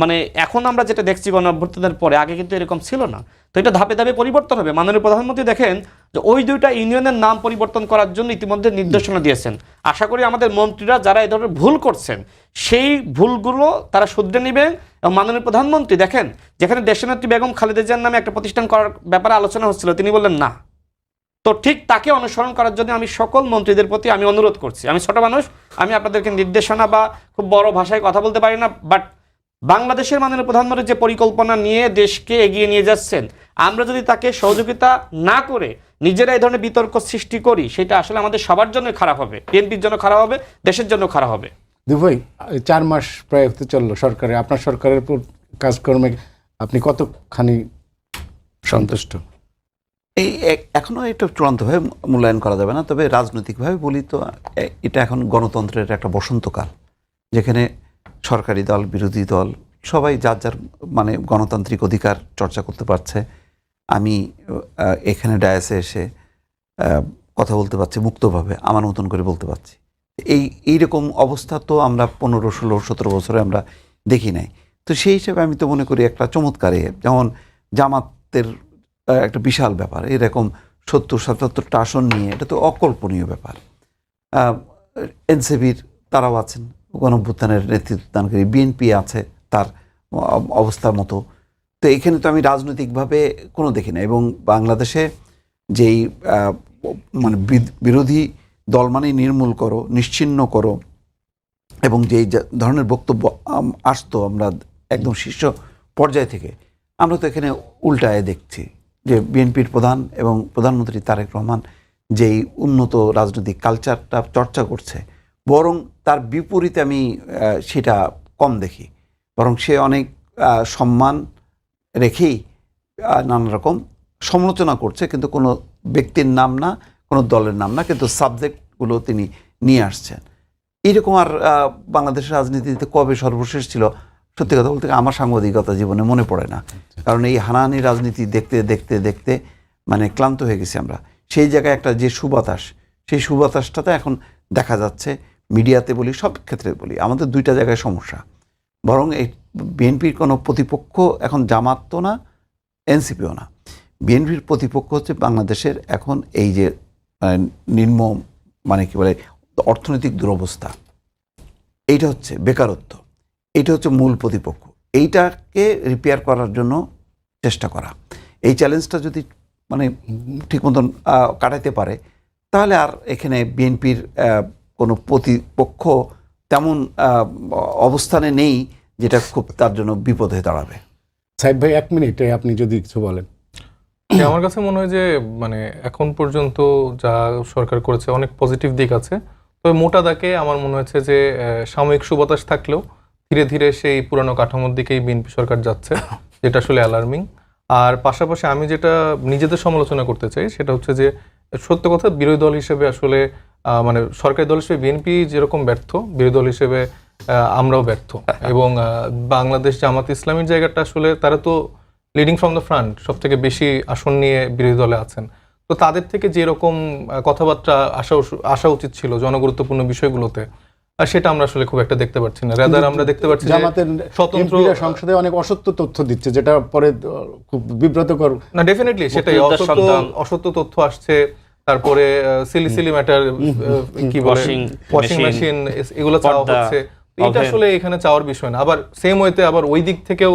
মানে এখন আমরা যেটা দেখছি গণঅভ্যুত্থানের পরে, আগে কিন্তু এরকম ছিল না। তো এটা ধাপে ধাপে পরিবর্তন হবে। মাননীয় প্রধানমন্ত্রী দেখেন যে ওই দুইটা ইউনিয়নের নাম পরিবর্তন করার জন্য ইতিমধ্যে নির্দেশনা দিয়েছেন। আশা করি আমাদের মন্ত্রীরা যারা এই ধরনের ভুল করছেন সেই ভুলগুলো তারা শুধরে নেবেন। এবং মাননীয় প্রধানমন্ত্রী দেখেন, যেখানে দেশনেত্রী বেগম খালেদা জিয়ার নামে একটা প্রতিষ্ঠান করার ব্যাপারে আলোচনা হচ্ছিল, তিনি বললেন না। তো ঠিক তাকে অনুসরণ করার জন্য আমি সকল মন্ত্রীদের প্রতি আমি অনুরোধ করছি। আমি ছোট মানুষ, আমি আপনাদেরকে নির্দেশনা বা খুব বড় ভাষায় কথা বলতে পারি না, বাট বাংলাদেশের মাননীয় প্রধানমন্ত্রী যে পরিকল্পনা নিয়ে দেশকে এগিয়ে নিয়ে যাচ্ছেন, আমরা যদি তাকে সহযোগিতা না করে নিজেরা এই ধরনের বিতর্ক সৃষ্টি করি, সেটা আসলে আমাদের সবার জন্য খারাপ হবে, বিএনপির জন্য খারাপ হবে, দেশের জন্য খারাপ হবে। ভাই 4 মাস প্রায় হতে চললো সরকারে, আপনার সরকারের কাজকর্মে আপনি কতখানি সন্তুষ্ট? এই এখনো এটা চূড়ান্তভাবে মূল্যায়ন করা যাবে না, তবে রাজনৈতিকভাবে বলি তো এটা এখন গণতন্ত্রের একটা বসন্তকাল, যেখানে সরকারি দল, বিরোধী দল সবাই যার যার মানে গণতান্ত্রিক অধিকার চর্চা করতে পারছে। আমি এখানে ডায়াসে এসে কথা বলতে পারছি মুক্তভাবে, আমার মতন করে বলতে পারছি। এইরকম অবস্থা তো আমরা 15, 16, 17 বছরে আমরা দেখি নাই। তো সেই হিসেবে আমি তো মনে করি একটা চমৎকার, যেমন জামাতের একটা বিশাল ব্যাপার, এরকম 70-77টা আসন নিয়ে, এটা তো অকল্পনীয় ব্যাপার। এনসিপির তারাও আছেন, গণঅভ্যুত্থানের নেতৃত্ব দানকারী, বিএনপি আছে তার অবস্থার মতো। তো এখানে তো আমি রাজনৈতিকভাবে কোনো দেখি না। এবং বাংলাদেশে যেই মানে বিরোধী দল মানে নির্মূল করো, নিশ্চিহ্ন করো, এবং যেই ধরনের বক্তব্য আসতো আমরা একদম শীর্ষ পর্যায় থেকে, আমরা তো এখানে উল্টায় দেখছি যে বিএনপির প্রধান এবং প্রধানমন্ত্রী তারেক রহমান যেই উন্নত রাজনৈতিক কালচারটা চর্চা করছে, বরং তার বিপরীতে আমি সেটা কম দেখি। বরং সে অনেক সম্মান রেখেই নানা রকম সমালোচনা করছে, কিন্তু কোনো ব্যক্তির নাম না, কোনো দলের নাম না, কিন্তু সাবজেক্টগুলো তিনি নিয়ে আসছেন। এইরকম আর বাংলাদেশের রাজনীতিতে কবে সর্বশেষ ছিল সত্যি কথা বলতে আমার সাংবাদিকতা জীবনে মনে পড়ে না। কারণ এই হানাহানি রাজনীতি দেখতে দেখতে দেখতে মানে ক্লান্ত হয়ে গেছি আমরা। সেই জায়গায় একটা যে সুবাতাস, সেই সুবাতাসটাতে এখন দেখা যাচ্ছে মিডিয়াতে বলি, সব ক্ষেত্রে বলি, আমাদের দুইটা জায়গায় সমস্যা। বরং এই বিএনপির কোনো প্রতিপক্ষ এখন জামাত তো না, এনসিপিও না। বিএনপির প্রতিপক্ষ হচ্ছে বাংলাদেশের এখন এই যে নিম্ন মানে কি বলে অর্থনৈতিক দুরবস্থা, এইটা হচ্ছে বেকারত্ব, এইটা হচ্ছে মূল প্রতিপক্ষ। এইটাকে রিপেয়ার করার জন্য চেষ্টা করা, এই চ্যালেঞ্জটা যদি মানে ঠিক মতন কাটাতে পারে, তাহলে আর এখানে বিএনপির কোনো প্রতিপক্ষ তেমন অবস্থানে নেই যেটা খুব তার জন্য বিপদ হয়ে দাঁড়াবে। সাহেব ভাই, 1 মিনিটে আপনি যদি কিছু বলেন। আমার কাছে মনে হয় যে মানে এখন পর্যন্ত যা সরকার করেছে অনেক পজিটিভ দিক আছে, তবে মোটা দাগে আমার মনে হচ্ছে যে সাময়িক সুবাতাস থাকলেও ধীরে ধীরে সেই পুরানো কাঠামোর দিকেই বিএনপি সরকার যাচ্ছে, যেটা আসলে অ্যালার্মিং। আর পাশাপাশি আমি যেটা নিজেদের সমালোচনা করতে চাই সেটা হচ্ছে যে সত্য কথা, বিরোধী দল হিসেবে আসলে মানে সরকারি দল হিসেবে বিএনপি যেরকম ব্যর্থ, বিরোধী দল হিসেবে আমরাও ব্যর্থ। এবং বাংলাদেশ জামাত ইসলামীর জায়গাটা আসলে তারা তো লিডিং ফ্রম দ্য ফ্রন্ট, সব থেকে বেশি আসন নিয়ে বিরোধী দলে আছেন। তো তাদের থেকে যেরকম কথাবার্তা আসা উচিত ছিল জনগুরুত্বপূর্ণ বিষয়গুলোতে, সেটা আমরা আসলে খুব একটা দেখতে পাচ্ছি না। রাদার আমরা দেখতে পাচ্ছি জামাতের স্বতন্ত্র এমপিরা সংসদে অনেক অসত্য তথ্য দিচ্ছে, যেটা পরে খুব বিব্রতকর। না, ডেফিনেটলি সেটাই অসত্য তথ্য আসছে। তারপরে সিলি ম্যাটার কি বলে ওয়াশিং মেশিন, এগুলো চাওয়া হচ্ছে। এটা আসলে এখানে চাওয়ার বিষয় না। আবার সেম ওয়েতে আবার ওই দিক থেকেও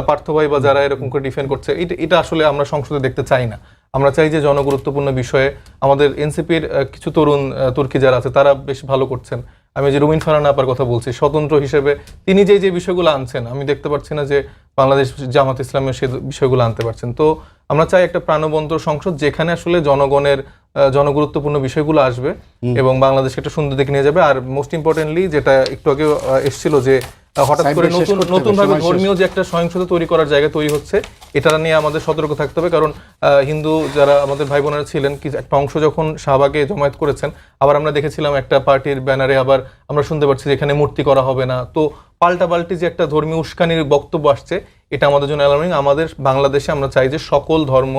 পার্থ ভাই বা যারা এরকম করে ডিফেন্ড করছে, এটা আসলে আমরা সংসদে দেখতে চাই না। আমরা চাই যে জনগুরুত্বপূর্ণ বিষয়ে আমাদের এনসিপির কিছু তরুণ তুর্কি যারা আছে তারা বেশ ভালো করছেন। আমি যে রুমিন ফারহানা আপার কথা বলছি, স্বতন্ত্র হিসেবে তিনি যে বিষয়গুলো আনছেন, আমি দেখতে পাচ্ছি না যে বাংলাদেশ জামাত ইসলামের সেই বিষয়গুলো আনতে পারছেন। তো আমরা চাই একটা প্রাণবন্ত সংসদ যেখানে আসলে জনগণের জনগুরুত্বপূর্ণ বিষয়গুলো আসবে এবং বাংলাদেশকে একটা সুন্দর দিকে নিয়ে যাবে। আর মোস্ট ইম্পর্টেন্টলি যেটা একটু আগে এসেছিল যে হঠাৎ করে নতুন ভাবে ধর্মীয় যে একটা সহিংসতা তৈরি করার জায়গা তৈরি হচ্ছে, এটা নিয়ে আমাদের সতর্ক থাকতে হবে। কারণ হিন্দু যারা আমাদের ভাই বোনেরা ছিলেন, কি একটা অংশ যখন শাহবাগে জমায়েত করেছেন, আবার আমরা দেখেছিলাম একটা পার্টির ব্যানারে আবার আমরা শুনতে পাচ্ছি যে এখানে মূর্তি করা হবে না। তো পাল্টাপাল্টি যে একটা ধর্মীয় উস্কানির বক্তব্য আসছে, এটা আমাদের জন্য অ্যালার্মিং। আমাদের বাংলাদেশে আমরা চাই যে সকল ধর্ম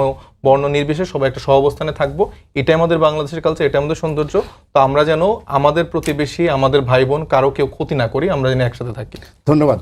বর্ণ নির্বিশেষে সবাই একটা সহাবস্থানে থাকবো। এটাই আমাদের বাংলাদেশের কালচার, এটা আমাদের সৌন্দর্য। তো আমরা যেন আমাদের প্রতিবেশী, আমাদের ভাই বোন কারো কেউ ক্ষতি না করি, আমরা যেন একসাথে থাকি। ধন্যবাদ।